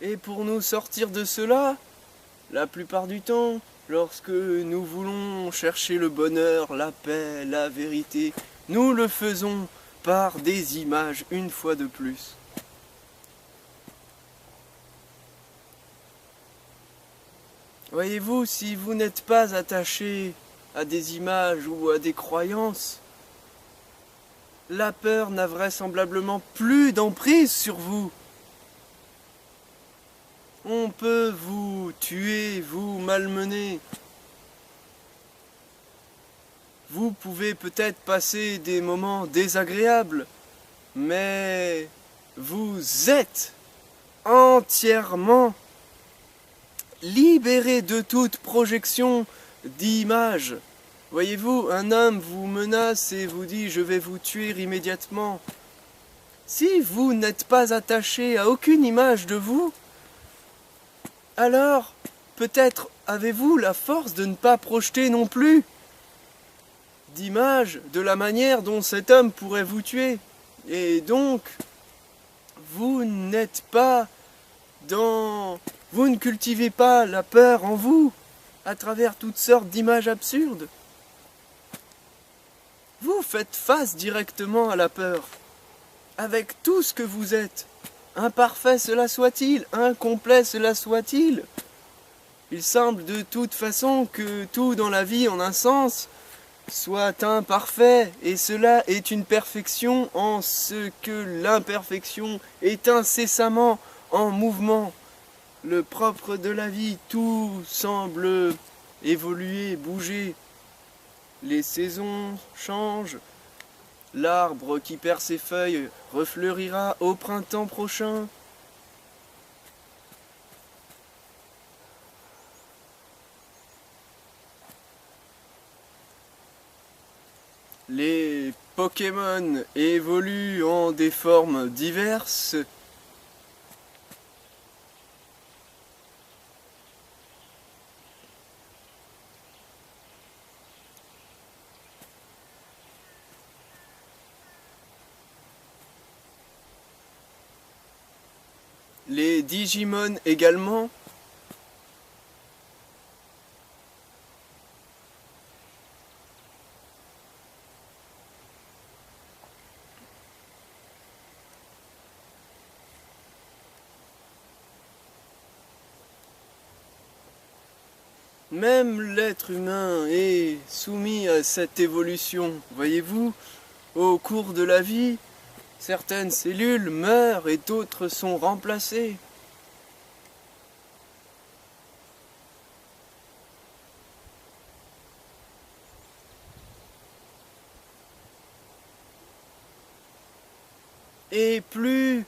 Et pour nous sortir de cela, la plupart du temps, lorsque nous voulons chercher le bonheur, la paix, la vérité, nous le faisons par des images une fois de plus. Voyez-vous, si vous n'êtes pas attaché à des images ou à des croyances, la peur n'a vraisemblablement plus d'emprise sur vous. On peut vous tuer, vous malmener. Vous pouvez peut-être passer des moments désagréables, mais vous êtes entièrement libéré de toute projection d'image. Voyez-vous, un homme vous menace et vous dit « je vais vous tuer immédiatement ». Si vous n'êtes pas attaché à aucune image de vous, alors peut-être avez-vous la force de ne pas projeter non plus d'image de la manière dont cet homme pourrait vous tuer. Et donc, vous n'êtes pas dans... Vous ne cultivez pas la peur en vous à travers toutes sortes d'images absurdes. Vous faites face directement à la peur, avec tout ce que vous êtes. Imparfait cela soit-il, incomplet cela soit-il. Il semble de toute façon que tout dans la vie, en un sens, soit imparfait, et cela est une perfection en ce que l'imperfection est incessamment en mouvement. Le propre de la vie, tout semble évoluer, bouger. Les saisons changent. L'arbre qui perd ses feuilles refleurira au printemps prochain. Les Pokémon évoluent en des formes diverses. Les Digimon également. Même l'être humain est soumis à cette évolution. Voyez-vous, au cours de la vie, certaines cellules meurent et d'autres sont remplacées. Et plus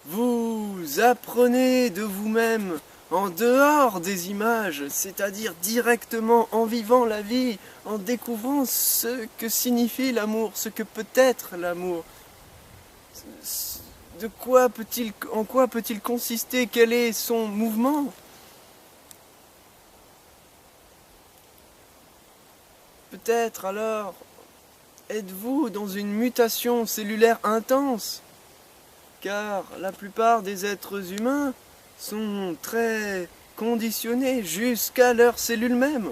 vous apprenez de vous-même en dehors des images, c'est-à-dire directement en vivant la vie, en découvrant ce que signifie l'amour, ce que peut être l'amour, en quoi peut-il consister, quel est son mouvement? Peut-être alors êtes-vous dans une mutation cellulaire intense, car la plupart des êtres humains sont très conditionnés jusqu'à leurs cellules mêmes.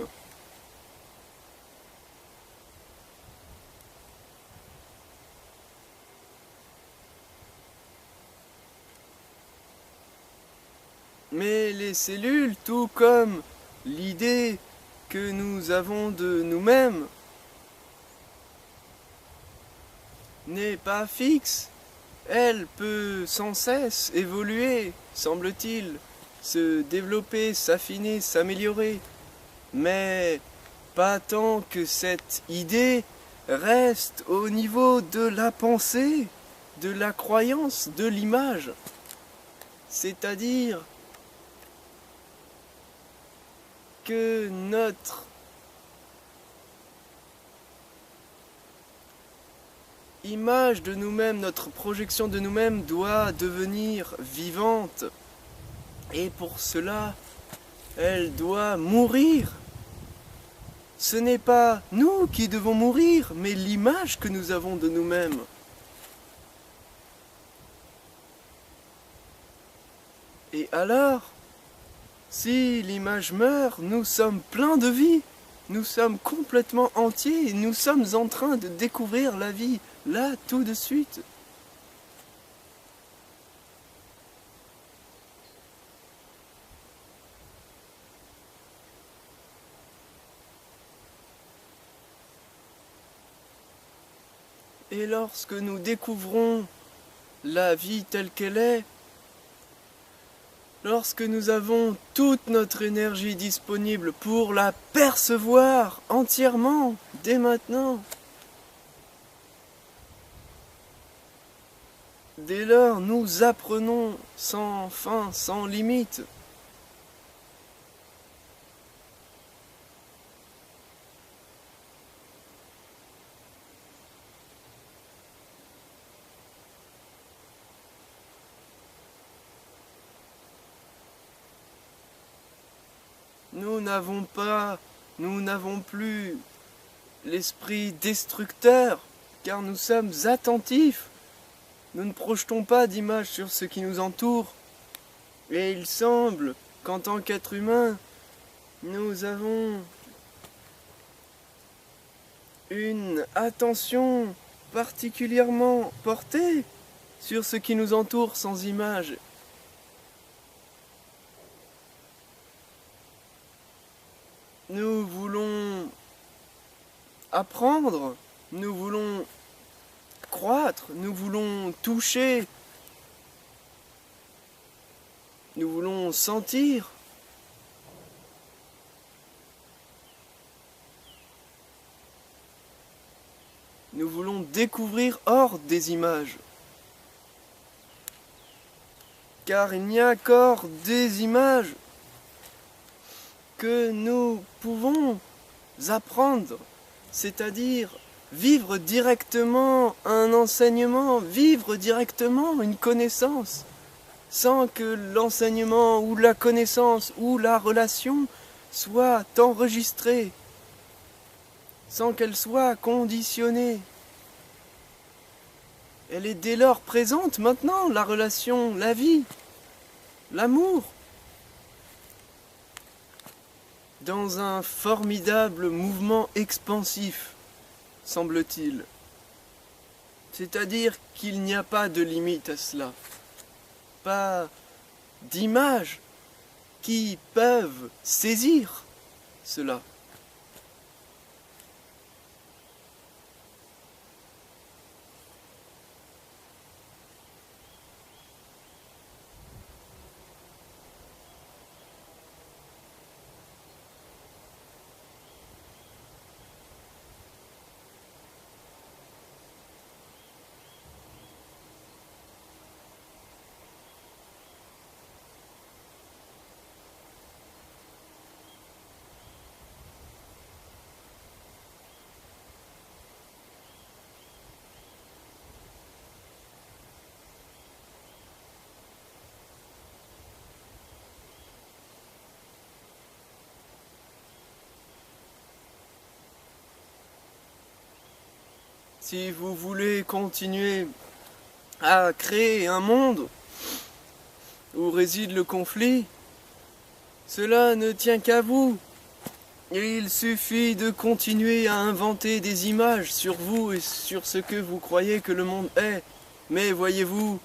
Mais les cellules, tout comme l'idée que nous avons de nous-mêmes n'est pas fixe. Elle peut sans cesse évoluer, semble-t-il, se développer, s'affiner, s'améliorer. Mais pas tant que cette idée reste au niveau de la pensée, de la croyance, de l'image. C'est-à-dire que notre image de nous-mêmes, notre projection de nous-mêmes doit devenir vivante. Et pour cela, elle doit mourir. Ce n'est pas nous qui devons mourir, mais l'image que nous avons de nous-mêmes. Et alors, si l'image meurt, nous sommes pleins de vie. Nous sommes complètement entiers et nous sommes en train de découvrir la vie, là, tout de suite. Et lorsque nous découvrons la vie telle qu'elle est, lorsque nous avons toute notre énergie disponible pour la percevoir entièrement, dès maintenant, dès lors nous apprenons sans fin, sans limite. Nous n'avons plus l'esprit destructeur, car nous sommes attentifs. Nous ne projetons pas d'image sur ce qui nous entoure. Et il semble qu'en tant qu'être humain, nous avons une attention particulièrement portée sur ce qui nous entoure sans image. Nous voulons apprendre, nous voulons croître, nous voulons toucher, nous voulons sentir. Nous voulons découvrir hors des images. Car il n'y a qu'hors des images que nous pouvons apprendre, c'est-à-dire vivre directement un enseignement, vivre directement une connaissance, sans que l'enseignement ou la connaissance ou la relation soit enregistrée, sans qu'elle soit conditionnée. Elle est dès lors présente maintenant, la relation, la vie, l'amour, dans un formidable mouvement expansif, semble-t-il. C'est-à-dire qu'il n'y a pas de limite à cela, pas d'images qui peuvent saisir cela. Si vous voulez continuer à créer un monde où réside le conflit, cela ne tient qu'à vous. Il suffit de continuer à inventer des images sur vous et sur ce que vous croyez que le monde est. Mais voyez-vous,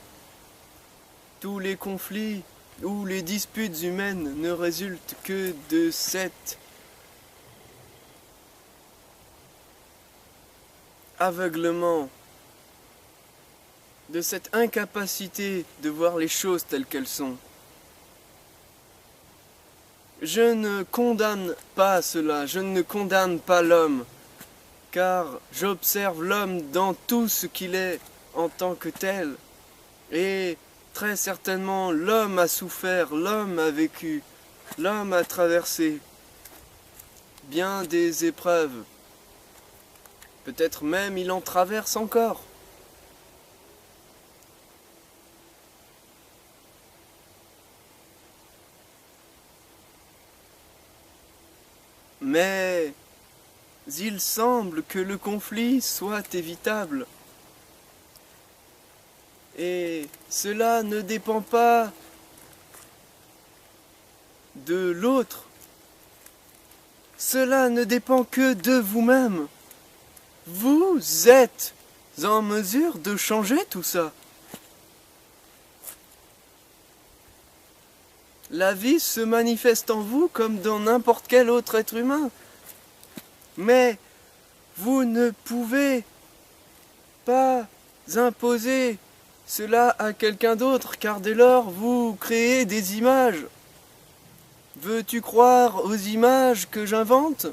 tous les conflits ou les disputes humaines ne résultent que de cette aveuglement, de cette incapacité de voir les choses telles qu'elles sont. Je ne condamne pas cela, je ne condamne pas l'homme, car j'observe l'homme dans tout ce qu'il est en tant que tel. Et très certainement, l'homme a souffert, l'homme a vécu, l'homme a traversé bien des épreuves. Peut-être même il en traverse encore. Mais il semble que le conflit soit évitable. Et cela ne dépend pas de l'autre. Cela ne dépend que de vous-même. Vous êtes en mesure de changer tout ça. La vie se manifeste en vous comme dans n'importe quel autre être humain. Mais vous ne pouvez pas imposer cela à quelqu'un d'autre, car dès lors vous créez des images. Veux-tu croire aux images que j'invente ?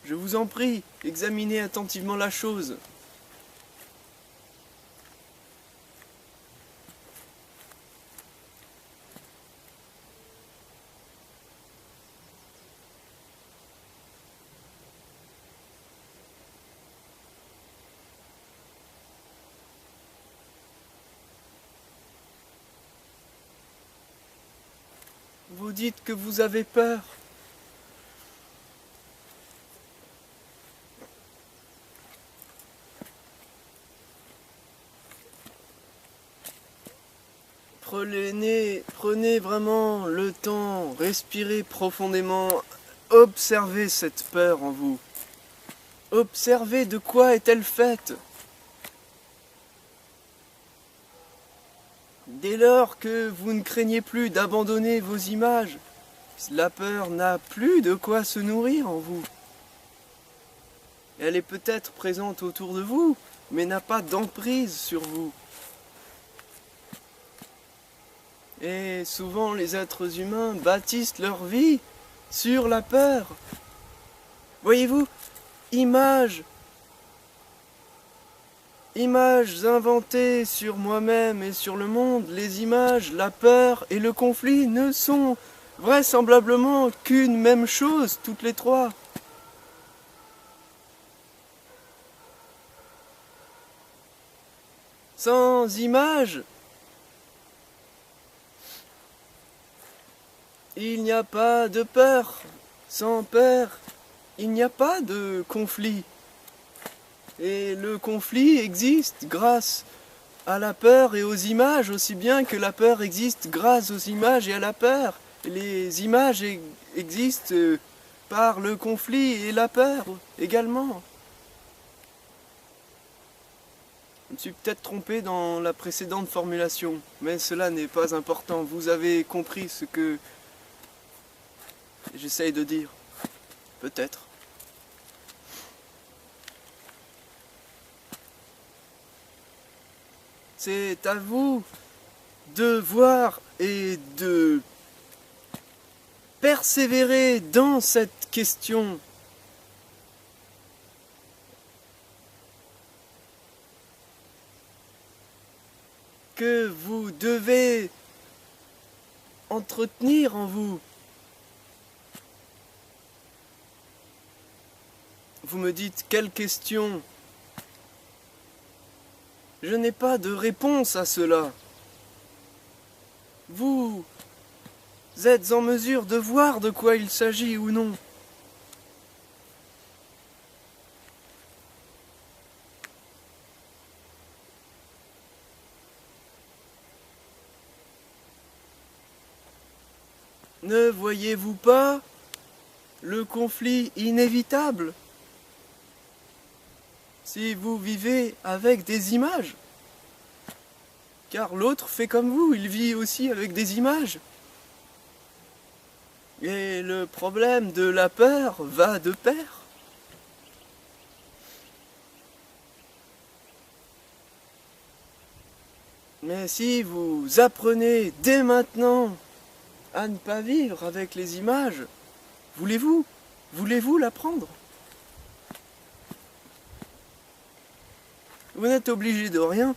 Je vous en prie, examinez attentivement la chose. Vous dites que vous avez peur. Prenez vraiment le temps, respirez profondément, observez cette peur en vous. Observez de quoi est-elle faite. Dès lors que vous ne craignez plus d'abandonner vos images, la peur n'a plus de quoi se nourrir en vous. Elle est peut-être présente autour de vous, mais n'a pas d'emprise sur vous. Et souvent les êtres humains bâtissent leur vie sur la peur. Voyez-vous, images inventées sur moi-même et sur le monde, les images, la peur et le conflit ne sont vraisemblablement qu'une même chose, toutes les trois. Sans images, il n'y a pas de peur. Sans peur, il n'y a pas de conflit. Et le conflit existe grâce à la peur et aux images, aussi bien que la peur existe grâce aux images et à la peur. Les images existent par le conflit et la peur également. Je me suis peut-être trompé dans la précédente formulation, mais cela n'est pas important. Vous avez compris ce que j'essaye de dire. Peut-être. C'est à vous de voir et de persévérer dans cette question. Que vous devez entretenir en vous. Vous me dites, quelle question ? Je n'ai pas de réponse à cela. Vous êtes en mesure de voir de quoi il s'agit ou non. Ne voyez-vous pas le conflit inévitable si vous vivez avec des images? Car l'autre fait comme vous, il vit aussi avec des images. Et le problème de la peur va de pair. Mais si vous apprenez dès maintenant à ne pas vivre avec les images, voulez-vous l'apprendre? Vous n'êtes obligé de rien.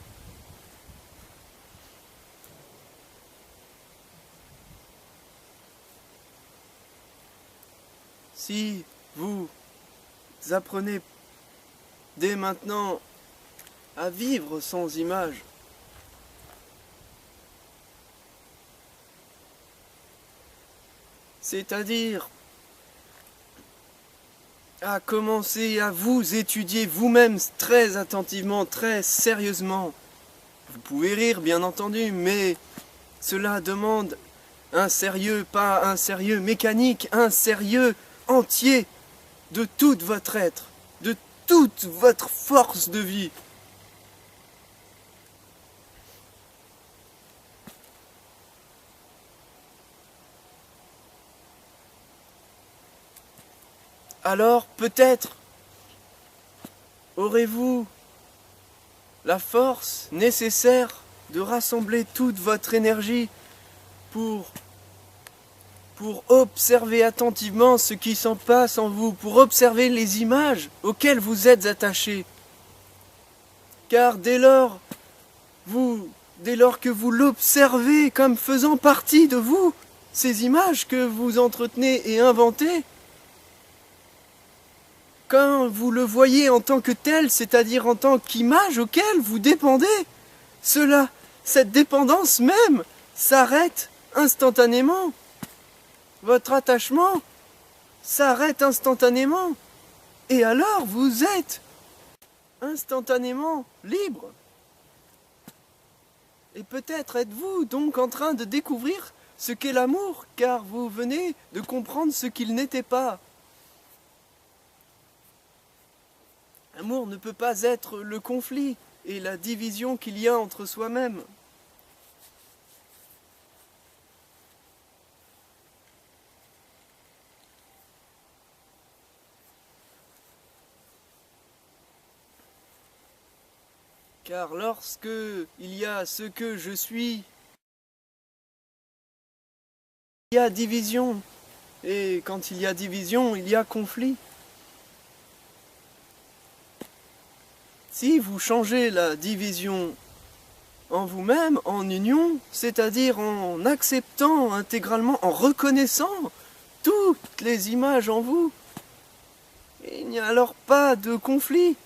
Si vous apprenez dès maintenant à vivre sans images, c'est-à-dire à commencer à vous étudier vous-même très attentivement, très sérieusement. Vous pouvez rire, bien entendu, mais cela demande un sérieux, pas un sérieux mécanique, un sérieux entier de tout votre être, de toute votre force de vie. Alors peut-être aurez-vous la force nécessaire de rassembler toute votre énergie pour observer attentivement ce qui s'en passe en vous, pour observer les images auxquelles vous êtes attachés. Car dès lors que vous l'observez comme faisant partie de vous, ces images que vous entretenez et inventez, quand vous le voyez en tant que tel, c'est-à-dire en tant qu'image auquel vous dépendez, cette dépendance même s'arrête instantanément. Votre attachement s'arrête instantanément. Et alors vous êtes instantanément libre. Et peut-être êtes-vous donc en train de découvrir ce qu'est l'amour, car vous venez de comprendre ce qu'il n'était pas. L'amour ne peut pas être le conflit et la division qu'il y a entre soi-même. Car lorsque il y a ce que je suis, il y a division. Et quand il y a division, il y a conflit. Si vous changez la division en vous-même, en union, c'est-à-dire en acceptant intégralement, en reconnaissant toutes les images en vous, il n'y a alors pas de conflit.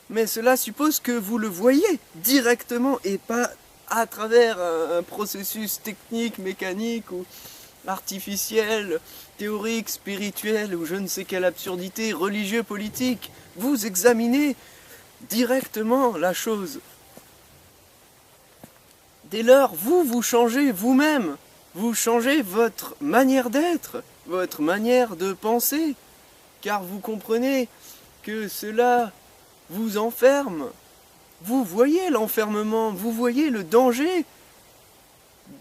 Mais cela suppose que vous le voyez directement et pas à travers un processus technique, mécanique ou artificiel, théorique, spirituel ou je ne sais quelle absurdité, religieux, politique. Vous examinez directement la chose. Dès lors, vous changez vous-même, vous changez votre manière d'être, votre manière de penser, car vous comprenez que cela vous enferme. Vous voyez l'enfermement, vous voyez le danger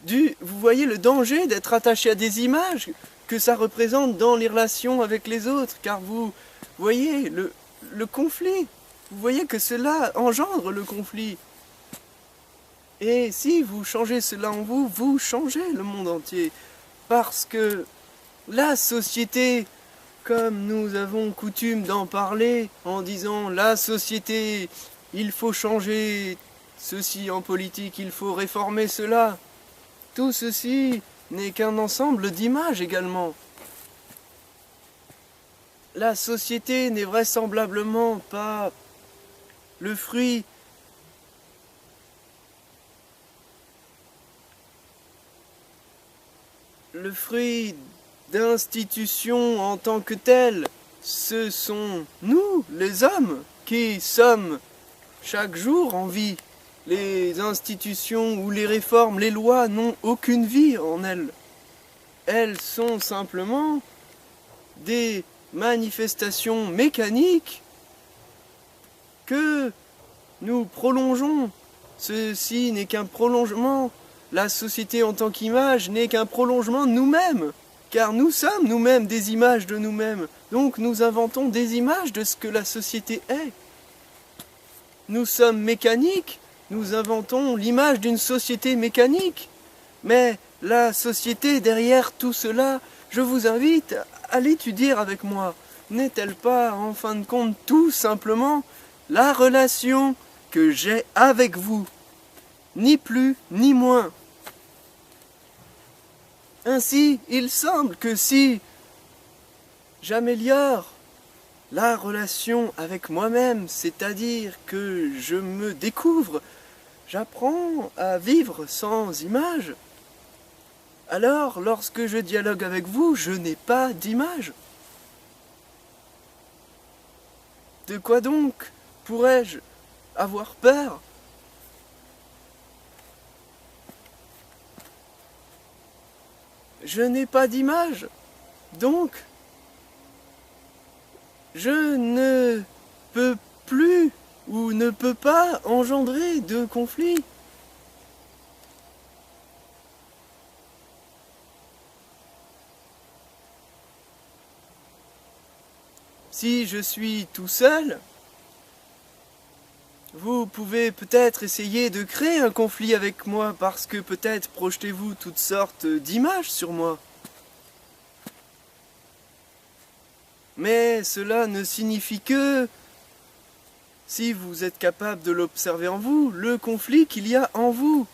d'être attaché à des images que ça représente dans les relations avec les autres, car vous voyez le conflit. Vous voyez que cela engendre le conflit. Et si vous changez cela en vous, vous changez le monde entier. Parce que la société, comme nous avons coutume d'en parler, en disant la société, il faut changer ceci en politique, il faut réformer cela. Tout ceci n'est qu'un ensemble d'images également. La société n'est vraisemblablement pas le fruit d'institutions en tant que telles. Ce sont nous, les hommes, qui sommes chaque jour en vie. Les institutions ou les réformes, les lois n'ont aucune vie en elles. Elles sont simplement des manifestations mécaniques que nous prolongeons. Ceci n'est qu'un prolongement. La société en tant qu'image n'est qu'un prolongement de nous-mêmes. Car nous sommes nous-mêmes des images de nous-mêmes, donc nous inventons des images de ce que la société est. Nous sommes mécaniques, nous inventons l'image d'une société mécanique. Mais la société derrière tout cela, je vous invite à l'étudier avec moi. N'est-elle pas, en fin de compte, tout simplement la relation que j'ai avec vous? Ni plus, ni moins. Ainsi, il semble que si j'améliore la relation avec moi-même, c'est-à-dire que je me découvre, j'apprends à vivre sans image, alors lorsque je dialogue avec vous, je n'ai pas d'image. De quoi donc pourrais-je avoir peur? Je n'ai pas d'image, donc je ne peux plus ou ne peux pas engendrer de conflit. Si je suis tout seul, vous pouvez peut-être essayer de créer un conflit avec moi parce que peut-être projetez-vous toutes sortes d'images sur moi. Mais cela ne signifie que, si vous êtes capable de l'observer en vous, le conflit qu'il y a en vous.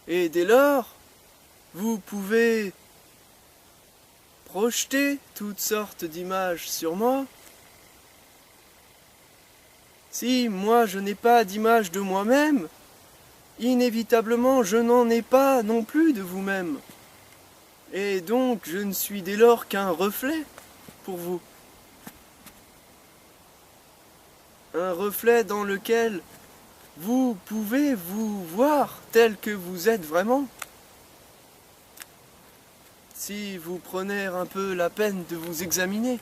Et dès lors, vous pouvez projeter toutes sortes d'images sur moi. Si moi je n'ai pas d'image de moi-même, inévitablement je n'en ai pas non plus de vous-même. Et donc je ne suis dès lors qu'un reflet pour vous. Un reflet dans lequel vous pouvez vous voir tel que vous êtes vraiment. Si vous prenez un peu la peine de vous examiner.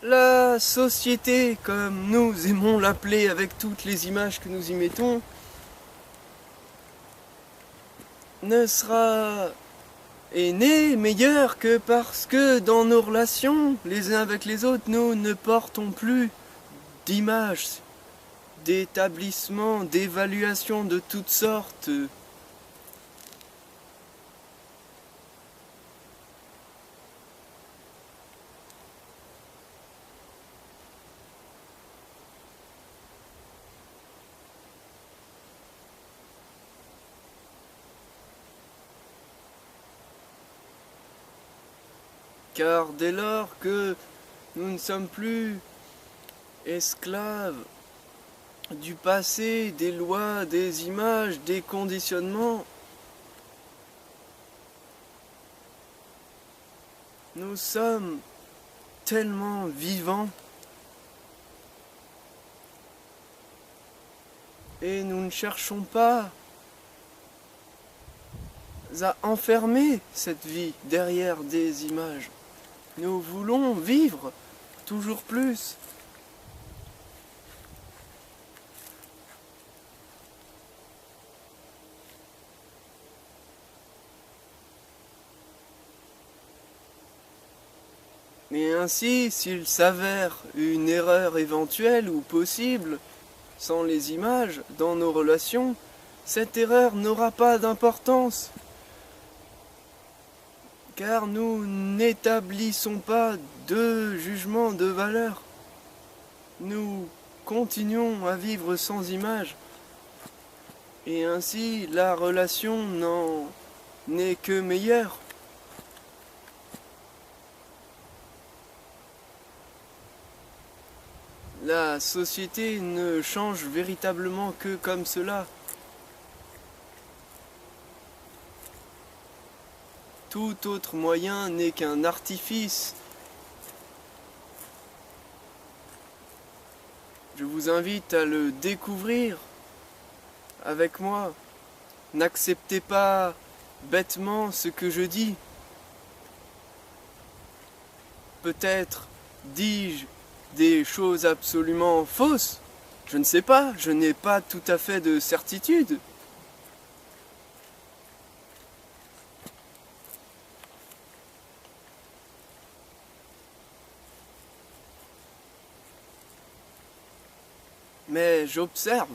La société, comme nous aimons l'appeler avec toutes les images que nous y mettons, ne sera née meilleure que parce que dans nos relations, les uns avec les autres, nous ne portons plus d'images, d'établissements, d'évaluations de toutes sortes. Car dès lors que nous ne sommes plus esclaves du passé, des lois, des images, des conditionnements, nous sommes tellement vivants et nous ne cherchons pas à enfermer cette vie derrière des images. Nous voulons vivre toujours plus. Et ainsi, s'il s'avère une erreur éventuelle ou possible, sans les images, dans nos relations, cette erreur n'aura pas d'importance. Car nous n'établissons pas de jugement de valeur. Nous continuons à vivre sans image. Et ainsi, la relation n'en est que meilleure. La société ne change véritablement que comme cela. Tout autre moyen n'est qu'un artifice. Je vous invite à le découvrir avec moi. N'acceptez pas bêtement ce que je dis. Peut-être dis-je des choses absolument fausses. Je ne sais pas, je n'ai pas tout à fait de certitude. Mais j'observe.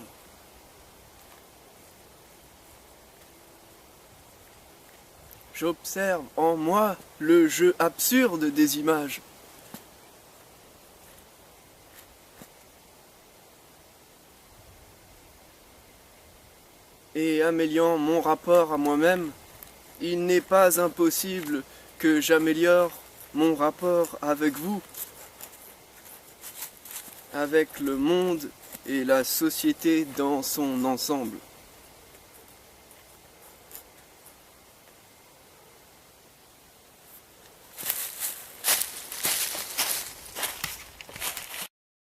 J'observe en moi le jeu absurde des images. Et améliorant mon rapport à moi-même, il n'est pas impossible que j'améliore mon rapport avec vous, avec le monde et la société dans son ensemble.